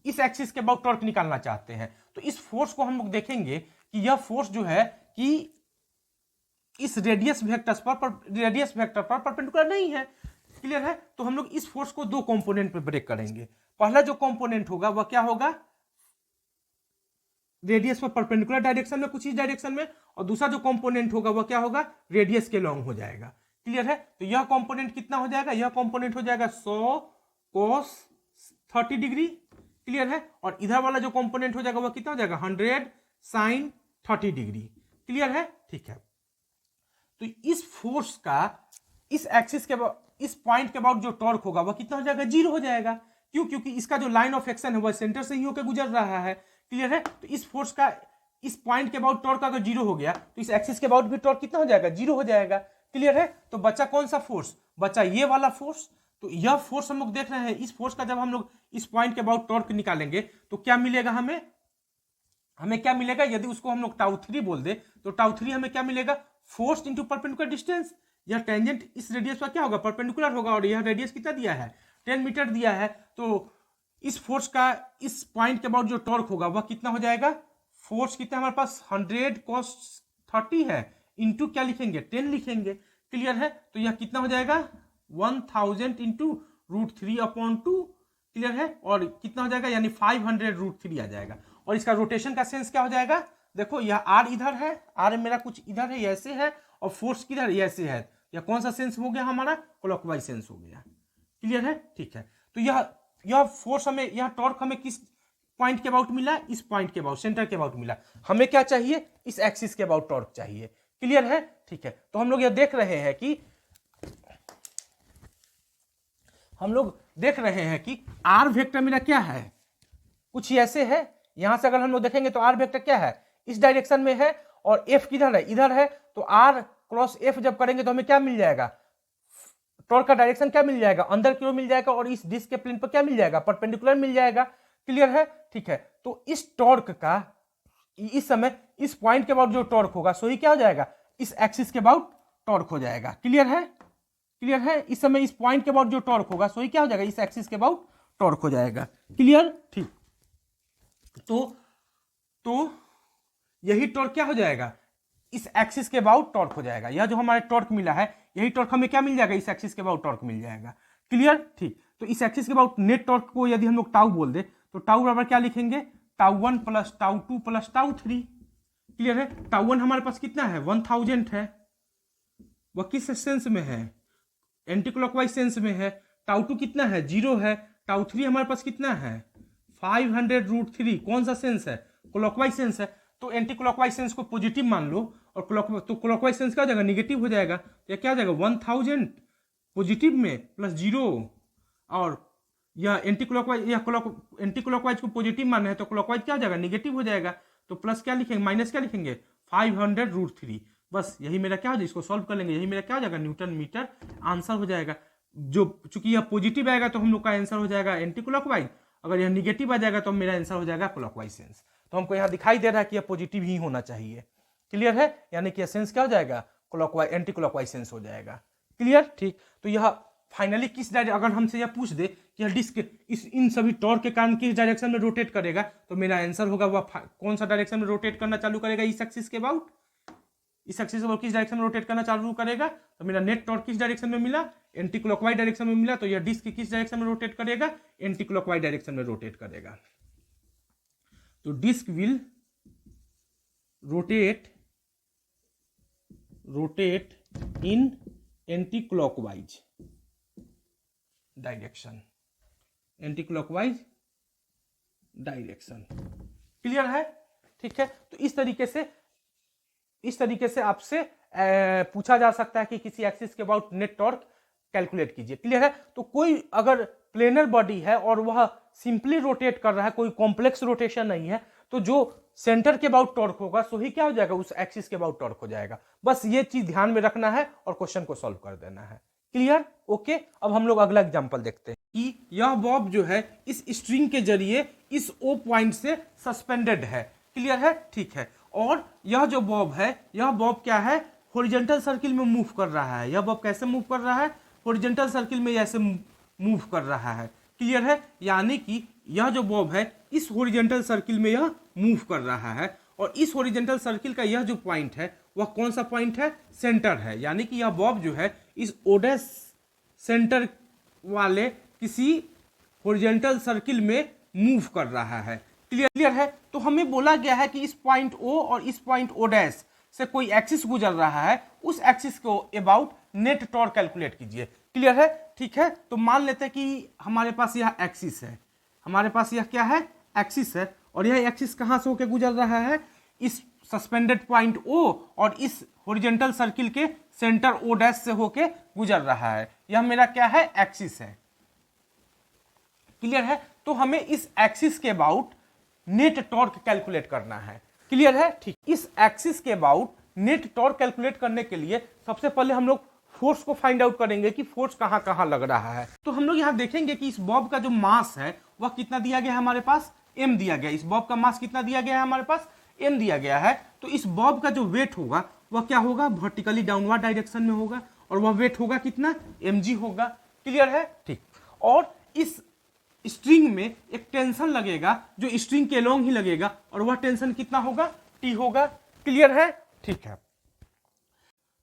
इस एक्सिस के अबाउट टॉर्क निकालना चाहते हैं। तो इस फोर्स को हम लोग देखेंगे कि यह फोर्स जो है कि इस रेडियस वेक्टर पर परपेंडिकुलर नहीं है। क्लियर है? तो हम लोग इस फोर्स को दो कंपोनेंट पे ब्रेक करेंगे। पहला जो कंपोनेंट होगा वह क्या होगा, रेडियस पर परपेंडिकुलर डायरेक्शन में, कुछ इस डायरेक्शन में, और दूसरा जो कंपोनेंट होगा वह क्या होगा, रेडियस के लॉन्ग हो जाएगा। क्लियर है? तो यह कंपोनेंट कितना हो जाएगा, यह कंपोनेंट हो जाएगा 100 cos 30 डिग्री। क्लियर है? और इधर वाला जो कंपोनेंट हो जाएगा वह कितना हो जाएगा, 100 sin 30 डिग्री। क्लियर है? ठीक है, तो इस फोर्स का इस एक्सिस के इस पॉइंट के अबाउट जो टॉर्क होगा वह कितना हो जाएगा, 0 हो जाएगा। क्यों? क्योंकि इसका जो लाइन ऑफ एक्शन है वह सेंटर से ही होकर गुजर रहा है। क्लियर है? तो इस फोर्स का इस पॉइंट के अबाउट टॉर्क अगर 0 हो गया तो इस एक्सिस के अबाउट भी टॉर्क कितना हो जाएगा, 0 हो जाएगा। क्लियर है? तो बचा कौन सा फोर्स, बचा ये वाला फोर्स। तो यह फोर्स हम लोग देख रहे हैं, इस फोर्स का जब हम लोग इस पॉइंट के अबाउट टॉर्क निकालेंगे तो क्या मिलेगा, हमें क्या मिलेगा, यदि उसको हम लोग टाउ 3 बोल दे तो टाउ 3 हमें क्या मिलेगा, फोर्स इंटू परपेंडिकुलर डिस्टेंस। यह टेंजेंट इस रेडियस पर क्या होगा, परपेंडिकुलर होगा, और यह रेडियस कितना दिया है, 10 मीटर दिया है। तो इस फोर्स का इस पॉइंट के अबाउट जो टॉर्क होगा वह कितना हो जाएगा, फोर्स कितना हमारे पास 100 cos 30 है, इंटू क्या लिखेंगे, 10 लिखेंगे। क्लियर है? तो यह कितना हो जाएगा, 1000 इंटू √3/2। क्लियर है? और कितना हो जाएगा, यानी 500 √3 आ जाएगा। और इसका रोटेशन का सेंस क्या हो जाएगा, देखो यह आर इधर है, आर मेरा कुछ इधर है, ऐसे है, और फोर्स किधर ऐसे है, यह कौन सा सेंस हो गया हमारा, क्लॉकवाइज सेंस हो गया। क्लियर है? ठीक है, तो यह फोर्स हमें, यह टॉर्क हमें किस पॉइंट के अबाउट मिला, इस पॉइंट के अबाउट, सेंटर के अबाउट मिला। हमें क्या चाहिए, इस एक्सिस के अबाउट टॉर्क चाहिए। क्लियर है? ठीक है, तो हम लोग यह देख रहे हैं कि आर वेक्टर मेरा क्या है, कुछ ऐसे है। यहां से अगर हम लोग देखेंगे तो आर वेक्टर क्या है, इस डायरेक्शन में है, और एफ किधर है, इधर है। तो आर क्रॉस एफ जब करेंगे तो हमें क्या मिल जाएगा, टॉर्क का डायरेक्शन क्या मिल जाएगा, अंदर की ओर मिल जाएगा, और इस डिस्क के प्लेन पर क्या मिल जाएगा, परपेंडिकुलर मिल जाएगा। क्लियर है? ठीक है, तो इस टॉर्क का इस समय इस पॉइंट के अबाउट जो टॉर्क होगा सो ही क्या हो जाएगा, इस एक्सिस के अबाउट टॉर्क हो जाएगा। क्लियर है? क्लियर है? इस समय इस पॉइंट के अबाउट जो टॉर्क होगा सो ही क्या हो जाएगा, इस एक्सिस के अबाउट टॉर्क हो जाएगा। क्लियर? ठीक, तो यही टॉर्क क्या हो जाएगा, इस एक्सिस के अबाउट टॉर्क हो जाएगा। यह जो हमारे टॉर्क मिला है, यही टॉर्क हमें क्या मिल जाएगा, इस एक्सिस के अबाउट टॉर्क मिल जाएगा। क्लियर? ठीक, तो इस एक्सिस के अबाउट नेट टॉर्क को यदि हम लोग टाउ बोल दे तो टाउ बराबर क्या लिखेंगे, tau 1 plus tau 2 plus tau 3। Clear है? टाउ 1 हमारे पास कितना है, 1000 है, वह किस सेंस में है, एंटी क्लॉकवाइज सेंस में है। टाउ 2 कितना है, 0 है। टाउ 3 हमारे पास कितना है, 500 √3, कौन सा सेंस है, क्लॉकवाइज सेंस है। तो एंटी क्लॉकवाइज सेंस को पॉजिटिव मान लो, और क्लॉकवाइज सेंस क्या हो जाएगा, निगेटिव हो जाएगा। तो क्या हो जाएगा, 1000 पॉजिटिव में प्लस 0, और यह एंटी क्लॉकवाइज को पॉजिटिव मानना है तो क्लॉकवाइज क्या हो जाएगा, निगेटिव हो जाएगा। तो प्लस क्या लिखेंगे, माइनस क्या लिखेंगे, 500 √3। बस यही मेरा क्या हो जाएगा, इसको सॉल्व कर लेंगे, यही मेरा क्या हो जाएगा, न्यूटन मीटर आंसर हो जाएगा। जो चूंकि यह पॉजिटिव आएगा तो हम लोग का आंसर हो जाएगा एंटी क्लॉकवाइज, अगर यह निगेटिव आ जाएगा तो मेरा आंसर हो जाएगा क्लॉकवाइज सेंस। तो हमको यहाँ दिखाई दे रहा है कि यह पॉजिटिव ही होना चाहिए। क्लियर है? यानी कि सेंस क्या हो जाएगा, क्लॉकवाइज, एंटी क्लॉकवाइज सेंस हो जाएगा। क्लियर? ठीक, तो यह फाइनली किस डायरेक्शन, अगर हमसे यह पूछ दे कि यह डिस्क इन सभी टॉर्क के कारण किस डायरेक्शन में रोटेट करेगा, तो मेरा आंसर होगा वह कौन सा डायरेक्शन में रोटेट करना चालू करेगा, इस एक्सिस के अबाउट, इस एक्सिस को किस डायरेक्शन में रोटेट करना चालू करेगा। तो मेरा नेट टॉर्क किस डायरेक्शन में मिला, एंटी क्लॉकवाइज डायरेक्शन में मिला। तो यह डिस्क किस डायरेक्शन में रोटेट करेगा, एंटी क्लॉकवाइज डायरेक्शन में रोटेट करेगा। तो disc will rotate in anti clockwise direction, anti clockwise direction. Clear है? ठीक है, तो इस तरीके से आपसे पूछा जा सकता है कि किसी एक्सिस के अबाउट नेट टॉर्क कैलकुलेट कीजिए। क्लियर है? तो कोई अगर प्लेनर बॉडी है और वह सिंपली रोटेट कर रहा है, कोई कॉम्प्लेक्स रोटेशन नहीं है, तो जो सेंटर के अबाउट टॉर्क होगा सो ही क्या हो जाएगा, उस एक्सिस के अबाउट टॉर्क हो जाएगा। बस ये चीज ध्यान में रखना है और क्वेश्चन को सॉल्व कर देना है। क्लियर? ओके। अब हम लोग अगला एग्जांपल देखते हैं कि यह बॉब जो है इस स्ट्रिंग के जरिए इस ओ पॉइंट से सस्पेंडेड है। क्लियर है? ठीक है। और यह जो बॉब है, यह बॉब क्या है, हॉरिजॉन्टल सर्किल में मूव कर रहा है। यह बॉब कैसे मूव कर रहा है, हॉरिजॉन्टल सर्किल में ऐसे मूव कर रहा है। क्लियर है? यानी कि यह जो बॉब है इस हॉरिजॉन्टल सर्किल में यह मूव कर रहा है, और इस हॉरिजॉन्टल सर्किल का यह जो पॉइंट है वह कौन सा पॉइंट है, सेंटर है। यानी कि यह बॉब जो है इस ओडेस सेंटर वाले किसी हॉरिजॉन्टल सर्किल में मूव कर रहा है। क्लियर है? तो हमें बोला गया है कि इस पॉइंट ओ और इस पॉइंट ओ डैश से कोई एक्सिस गुजर रहा है, उस एक्सिस को अबाउट नेट टॉर्क कैलकुलेट कीजिए। क्लियर है? ठीक है। तो मान लेते हैं कि हमारे पास यह एक्सिस है, हमारे पास यह क्या है, एक्सिस है, और यह एक्सिस कहां से होकर गुजर रहा है, इस सस्पेंडेड पॉइंट ओ और इस हॉरिजॉन्टल सर्किल के सेंटर ओ डैश से होकर गुजर रहा है। यह मेरा क्या है, एक्सिस है। क्लियर है? तो हमें इस एक्सिस के अबाउट नेट टॉर्क कैलकुलेट करना है। क्लियर है? ठीक। इस एक्सिस के अबाउट नेट टॉर्क कैलकुलेट करने के लिए सबसे पहले हम लोग फोर्स को फाइंड आउट करेंगे कि फोर्स कहां कहां लग रहा है। तो हम लोग यहां देखेंगे कि इस बॉब का जो मास है वह कितना दिया गया है, हमारे पास m दिया गया है। इस बॉब का मास कितना दिया गया है, हमारे पास m दिया गया है। तो इस बॉब का जो वेट होगा वह क्या होगा, वर्टिकली डाउनवर्ड डायरेक्शन में होगा, और वह वेट होगा कितना, mg होगा। क्लियर है? ठीक। और इस स्ट्रिंग में एक टेंशन लगेगा जो स्ट्रिंग के अलोंग ही लगेगा, और वह टेंशन कितना होगा, T होगा। क्लियर है? ठीक है।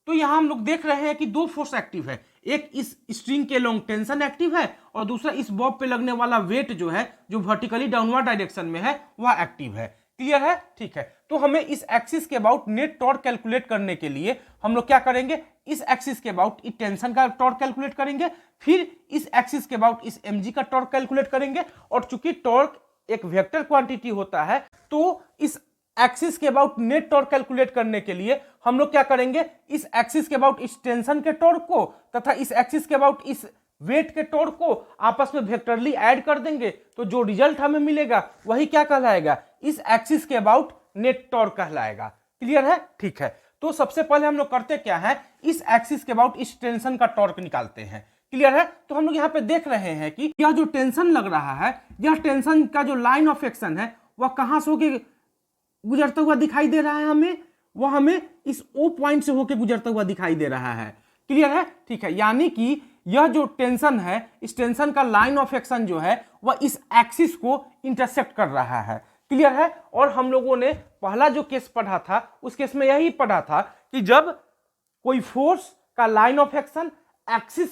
तो यहां हम लोग देख रहे हैं कि दो फोर्स एक्टिव है, एक इस स्ट्रिंग के लॉन्ग टेंशन एक्टिव है, और दूसरा इस बॉब पे लगने वाला वेट जो है, जो वर्टिकली डाउनवर्ड डायरेक्शन में है, वह एक्टिव है। क्लियर है? ठीक है। तो हमें इस एक्सिस के अबाउट नेट टॉर्क कैलकुलेट करने के लिए हम लोग क्या करेंगे, इस एक्सिस के अबाउट इस टेंशन का टॉर्क कैलकुलेट करेंगे, फिर इस एक्सिस के अबाउट इस mg का टॉर्क कैलकुलेट करेंगे। और चूंकि टॉर्क एक वेक्टर क्वांटिटी होता है, तो इस एक्सिस के अबाउट नेट टॉर्क कैलकुलेट करने के लिए हम लोग क्या करेंगे, इस एक्सिस के अबाउट इस टेंशन के टॉर्क को तथा इस एक्सिस के अबाउट इस वेट के टॉर्क को आपस में वेक्टरली ऐड कर देंगे, तो जो रिजल्ट हमें मिलेगा वही क्या कहलाएगा, इस एक्सिस के अबाउट नेट टॉर्क कहलाएगा। क्लियर है? ठीक है। तो सबसे पहले हम लोग करते क्या है, इस एक्सिस के अबाउट इस टेंशन का टॉर्क निकालते हैं। क्लियर है? तो हम लोग यहाँ पे देख रहे हैं कि यह जो टेंशन लग रहा है, यह टेंशन का जो लाइन ऑफ एक्शन है वह कहां से होकर गुजरता हुआ दिखाई दे रहा है, हमें इस O पॉइंट से होकर गुजरता हुआ दिखाई दे रहा है। क्लियर है? ठीक है। यानी कि यह जो टेंशन है, इस टेंशन का लाइन ऑफ एक्शन जो है वह इस एक्सिस को इंटरसेक्ट कर रहा है। क्लियर है? और हम लोगों ने पहला जो केस पढ़ा था उस केस में यही पढ़ा था कि जब कोई फोर्स का लाइन ऑफ एक्शन एक्सिस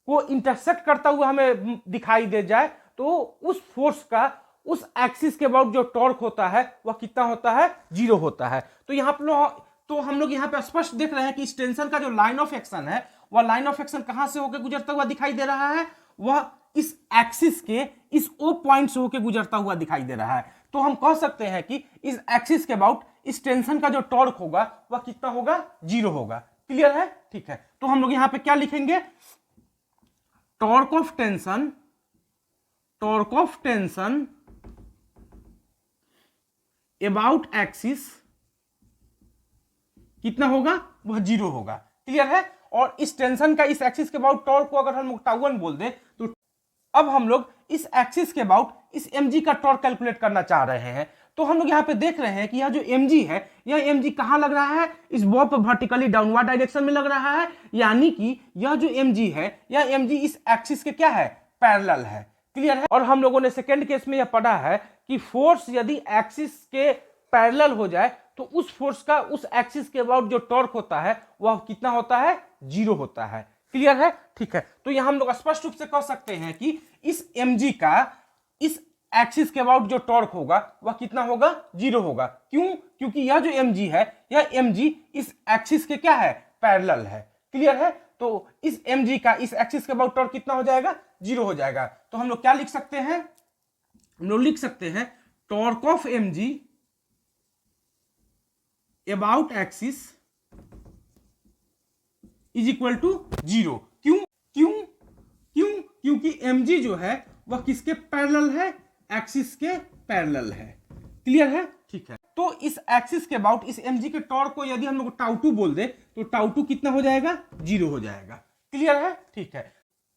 को इंटरसेक्ट करता हुआ हमें दिखाई दे जाए, तो उस फोर्स का उस एक्सिस के अबाउट जो टॉर्क होता है वह कितना होता है, 0 होता है। तो यहाँ पर तो हम लोग यहाँ पे स्पष्ट देख रहे हैं कि इस टेंशन का जो लाइन ऑफ एक्शन है वह लाइन ऑफ एक्शन कहां से होकर गुजरता हुआ दिखाई दे रहा है, वह इस एक्सिस के इस O पॉइंट से होकर गुजरता हुआ दिखाई दे रहा है। तो हम कह सकते हैं कि इस एक्सिस के अबाउट इस टेंशन का जो टॉर्क होगा वह कितना होगा, 0 होगा। क्लियर है? ठीक है। तो हम लोग यहाँ पे क्या लिखेंगे, torque of tension about axis कितना होगा, वह 0 होगा। क्लियर है? और इस टेंशन का इस एक्सिस के अबाउट टॉर्क को अगर हम τ1 बोल दें, तो अब हम लोग इस एक्सिस के अबाउट इस mg का टॉर्क कैलकुलेट करना चाह रहे हैं। तो हम लोग यहाँ पे देख रहे हैं कि यह जो mg है, यह mg कहां लग रहा है, इस बॉब पर वर्टिकली डाउनवर्ड डायरेक्शन में लग रहा है। यानी कि यह जो mg है, यह mg इस एक्सिस के क्या है, पैरेलल है। क्लियर है? और हम लोगों ने सेकेंड केस में यह पढ़ा है कि फोर्स यदि एक्सिस के पैरेलल हो जाए तो उस फोर्स का उस एक्सिस के अबाउट जो टॉर्क होता है वह कितना होता है, 0 होता है। क्लियर है? ठीक है। तो यहां हम लोग स्पष्ट रूप से कह सकते हैं कि इस mg का इस एक्सिस के अबाउट जो टॉर्क होगा वह कितना होगा, 0 होगा। क्यों? क्योंकि यह जो mg है, यह mg इस एक्सिस के क्या है, पैरेलल है। क्लियर है? तो इस mg का इस एक्सिस के अबाउट टॉर्क कितना हो जाएगा, 0 हो जाएगा। तो हम लोग क्या लिख सकते हैं, हम लोग लिख सकते हैं torque of mg about axis is equal to 0। क्यों? क्योंकि mg जो है वह किसके पैरेलल है, एक्सिस के पैरेलल है। क्लियर है, ठीक है। तो इस एक्सिस के अबाउट इस mg के टॉर्क को यदि हम लोग टाउ 2 बोल दे तो टाउ 2 कितना हो जाएगा, 0 हो जाएगा। क्लियर है, ठीक है।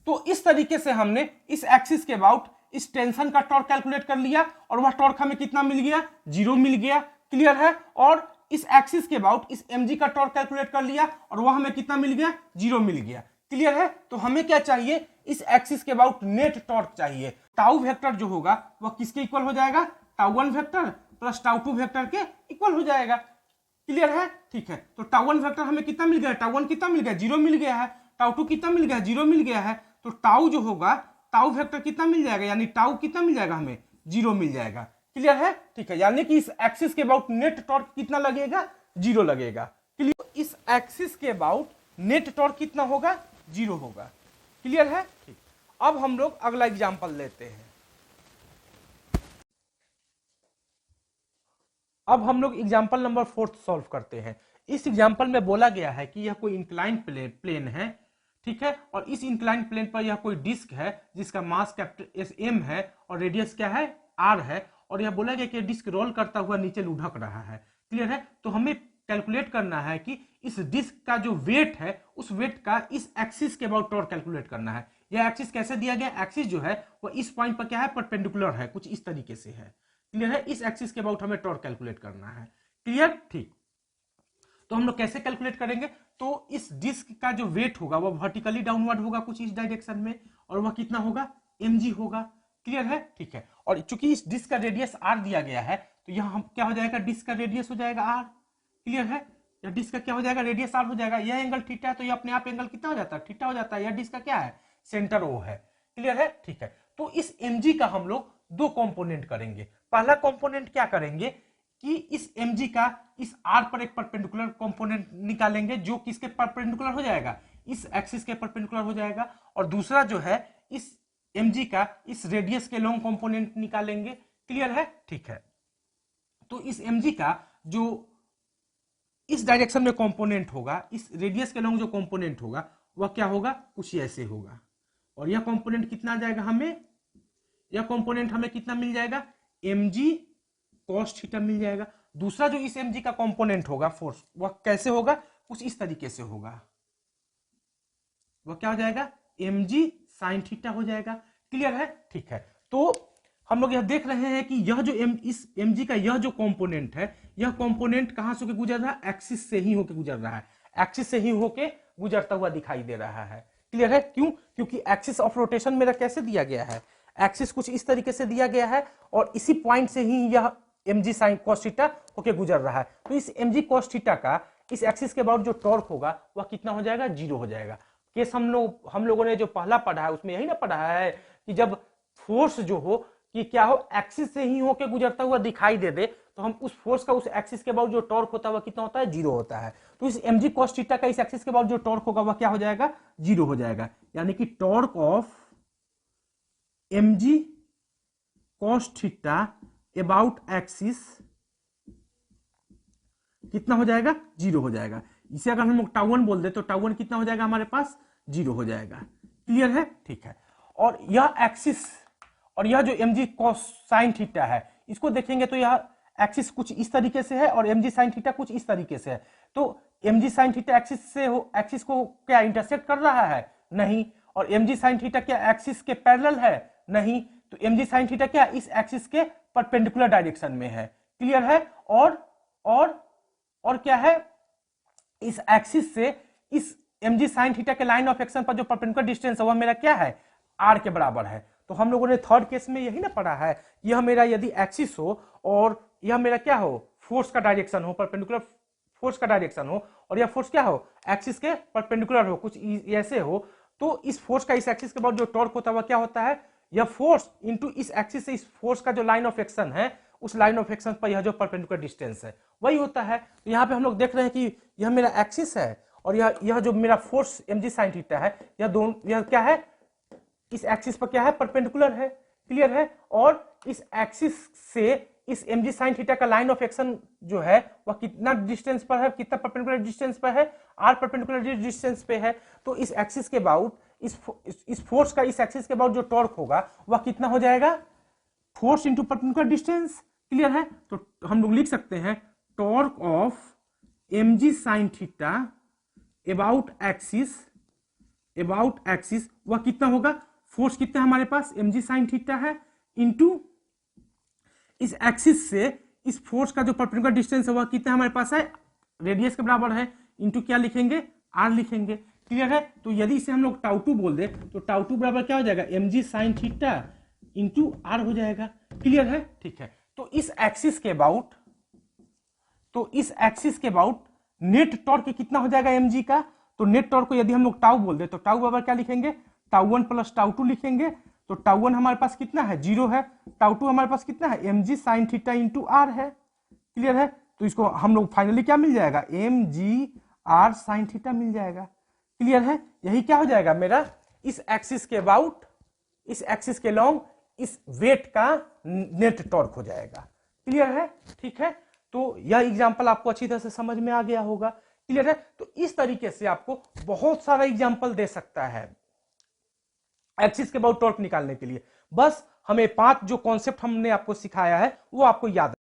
तो इस तरीके से हमने इस एक्सिस के अबाउट इस टेंशन का टॉर्क कैलकुलेट कर लिया और वह टॉर्क हमें कितना मिल गया, 0 मिल गया। क्लियर है। और इस एक्सिस के अबाउट इस mg का टॉर्क कैलकुलेट कर लिया और वह हमें कितना मिल गया, 0 मिल गया। क्लियर है। तो हमें क्या चाहिए, इस एक्सिस के अबाउट नेट टॉर्क चाहिए। टाउ वेक्टर जो होगा वह किसके इक्वल हो जाएगा, tau 1 vector plus tau 2 vector के इक्वल हो जाएगा। क्लियर है, ठीक है। तो टाउ 1 वेक्टर हमें कितना मिल गया, टाउ 1 कितना मिल गया, 0 मिल गया है। टाउ 2 कितना मिल गया, 0 मिल गया है। तो टाउ जो होगा, टाउ वेक्टर कितना मिल जाएगा, यानी टाउ कितना मिल जाएगा, हमें 0 मिल जाएगा। क्लियर है, ठीक है। यानी कि इस एक्सिस के अबाउट नेट टॉर्क कितना लगेगा, 0 लगेगा। क्लियर। इस एक्सिस के अबाउट नेट टॉर्क कितना होगा, 0 होगा। क्लियर है, ठीक। अब हम लोग अगला एग्जांपल लेते हैं। अब हम लोग एग्जांपल नंबर 4 सॉल्व करते हैं। इस एग्जांपल में बोला गया है कि यह कोई इंक्लाइंड प्लेन है, ठीक है। और इस इंक्लाइंड प्लेन पर यह कोई डिस्क है जिसका मास कैपिटल एस एम है और रेडियस क्या है, आर है। और यह बोला गया कि डिस्क रोल करता हुआ नीचे लुढ़क रहा है। क्लियर है। तो हमें कैलकुलेट करना है कि इस डिस्क का जो वेट है, उस वेट का इस एक्सिस के अबाउट टॉर्क कैलकुलेट करना है। यह एक्सिस कैसे दिया गया, एक्सिस जो है वो इस पॉइंट पर क्या है, परपेंडिकुलर है, कुछ इस तरीके से है। क्लियर है। इस एक्सिस के अबाउट हमें टॉर्क कैलकुलेट करना है। क्लियर, ठीक। तो हम लोग कैसे कैलकुलेट करेंगे, तो इस डिस्क का जो वेट होगा वह वर्टिकली डाउनवर्ड होगा कुछ इस डायरेक्शन में, और वह कितना होगा, mg होगा। क्लियर है, ठीक है। और चूंकि इस डिस्क का रेडियस r दिया गया है तो यहां हम क्या हो जाएगा, डिस्क का रेडियस हो जाएगा r। क्लियर है। यह डिस्क का क्या हो जाएगा, रेडियस r हो जाएगा। यह एंगल थीटा है तो यह अपने आप एंगल कितना हो जाता है, थीटा हो जाता है। यह डिस्क का क्या है, सेंटर O है। क्लियर है, ठीक है। तो इस mg का हम लोग 2 कंपोनेंट करेंगे। पहला कंपोनेंट क्या करेंगे कि इस mg का इस r पर एक परपेंडिकुलर कंपोनेंट निकालेंगे जो किसके परपेंडिकुलर हो जाएगा, इस एक्सिस के परपेंडिकुलर हो जाएगा। और दूसरा जो है इस mg का इस रेडियस के लॉन्ग कंपोनेंट निकालेंगे। क्लियर है, ठीक है। तो इस mg का जो इस डायरेक्शन में कंपोनेंट होगा, इस रेडियस के लॉन्ग जो कंपोनेंट होगा वह क्या होगा, कुछ ऐसे होगा। और यह कंपोनेंट कितना आ जाएगा हमें, यह कंपोनेंट हमें कितना मिल जाएगा, mg cos थीटा मिल जाएगा। दूसरा जो इस mg का कंपोनेंट होगा फोर्स, वह कैसे होगा, कुछ इस तरीके से होगा। वह क्या हो जाएगा, mg sin थीटा हो जाएगा। क्लियर है, ठीक है। तो हम लोग यह देख रहे हैं कि यह जो इस mg का यह जो कंपोनेंट है, यह कंपोनेंट कहां से होकर गुजर रहा है, एक्सिस से ही होकर गुजर रहा है। एक्सिस से ही होके गुजरता हुआ दिखाई दे रहा है। क्लियर है, क्यों, क्योंकि एक्सिस ऑफ रोटेशन मेरा कैसे दिया गया है, एक्सिस कुछ इस तरीके से दिया गया है और इसी पॉइंट से ही यह mg sin cos थीटा होके गुजर रहा है। तो इस mg cos थीटा का इस एक्सिस के अबाउट जो टॉर्क होगा वह कितना हो जाएगा, 0 हो जाएगा। केस हम लोगों ने जो पहला पढ़ा है उसमें यही ना पढ़ा है कि जब फोर्स जो हो कि क्या हो, एक्सिस से ही होके गुजरता हुआ दिखाई दे तो हम उस फोर्स का उस एक्सिस के अबाउट जो टॉर्क होता है वह कितना होता है, 0 होता है। तो इस mg cos थीटा का इस एक्सिस के अबाउट जो टॉर्क होगा वह क्या हो जाएगा, 0 हो जाएगा। यानी कि torque of mg cos theta about axis कितना हो जाएगा, 0 हो जाएगा। इसे अगर हम लोग टाउ 1 बोल दे तो टाउ 1 कितना हो जाएगा हमारे पास, 0 हो जाएगा। क्लियर है, ठीक है। और यह एक्सिस और यह जो mg cos sin थीटा है, इसको देखेंगे तो यह एक्सिस कुछ इस तरीके से है और mg sin थीटा कुछ इस तरीके से है। तो mg sin थीटा एक्सिस को क्या इंटरसेक्ट कर रहा है, नहीं। और mg sin थीटा क्या एक्सिस के पैरेलल है, नहीं। तो mg sin थीटा क्या इस एक्सिस के परपेंडिकुलर डायरेक्शन में है। क्लियर है। और क्या है, इस एक्सिस से इस mg sin थीटा के लाइन ऑफ एक्शन पर जो परपेंडिकुलर डिस्टेंस है वह मेरा क्या है, r के बराबर है। तो हम लोगों ने थर्ड केस में यही ना पढ़ा है, यह मेरा यदि एक्सिस हो और यह मेरा क्या हो, फोर्स का डायरेक्शन हो, परपेंडिकुलर फोर्स का डायरेक्शन हो, और यह फोर्स क्या हो, एक्सिस के परपेंडिकुलर हो, कुछ ऐसे हो, तो इस फोर्स का इस एक्सिस के बाद जो टॉर्क होता है वह क्या होता है, यह फोर्स इंटू इस एक्सिस से इस फोर्स का जो लाइन ऑफ एक्शन है, उस लाइन ऑफ एक्शन पर यह जो परपेंडिकुलर डिस्टेंस है वही होता है। तो यहाँ पे हम लोग देख रहे हैं कि यह मेरा एक्सिस है और यह जो मेरा फोर्स mg sin थीटा है, यह क्या है, इस एक्सिस पर क्या है, परपेंडिकुलर है। क्लियर है। और इस एक्सिस से इस mg sin थीटा का लाइन ऑफ एक्शन जो है वह कितना डिस्टेंस पर है, कितना परपेंडिकुलर डिस्टेंस पर है, r परपेंडिकुलर डिस्टेंस पे है। तो इस एक्सिस के अबाउट इस फोर्स का इस एक्सिस के अबाउट जो टॉर्क होगा वह कितना हो जाएगा, force into perpendicular distance. Clear है? तो हम लोग लिख सकते हैं torque of mg sin theta about axis वह कितना होगा, फोर्स कितना हमारे पास mg sin थीटा है इंटू इस एक्सिस से इस फोर्स का जो परपेंडिकुलर डिस्टेंस है वह कितना हमारे पास है, रेडियस के बराबर है, इंटू क्या लिखेंगे, r लिखेंगे। क्लियर है? तो यदि इसे हम लोग टाउ टू बोल दे तो टाउ टू बराबर क्या हो जाएगा, mg sin theta into r हो जाएगा। क्लियर है? ठीक है। तो इस एक्सिस के अबाउट नेट टॉर्क कितना हो जाएगा mg का, तो नेट टॉर्क को यदि हम लोग टाउ बोल दे तो टाउ बराबर क्या लिखेंगे, टाउ 1 प्लस टाउ 2 लिखेंगे। तो टाउ 1 हमारे पास कितना है, 0 है। टाउ 2 हमारे पास कितना है, mg sin theta into r है। क्लियर है? तो इसको हम लोग फाइनली क्या मिल जाएगा, mg r sin थीटा मिल जाएगा। क्लियर है? यही क्या हो जाएगा मेरा, इस एक्सिस के अबाउट, इस एक्सिस के लॉन्ग इस वेट का नेट टॉर्क हो जाएगा। क्लियर है? ठीक है। तो यह एग्जांपल आपको अच्छी तरह से समझ में आ गया होगा। क्लियर है? तो इस तरीके से आपको बहुत सारा एग्जांपल दे सकता है एक्सिस के अबाउट टॉर्क निकालने के लिए। बस हमें 5 जो कॉन्सेप्ट हमने आपको सिखाया है वो आपको याद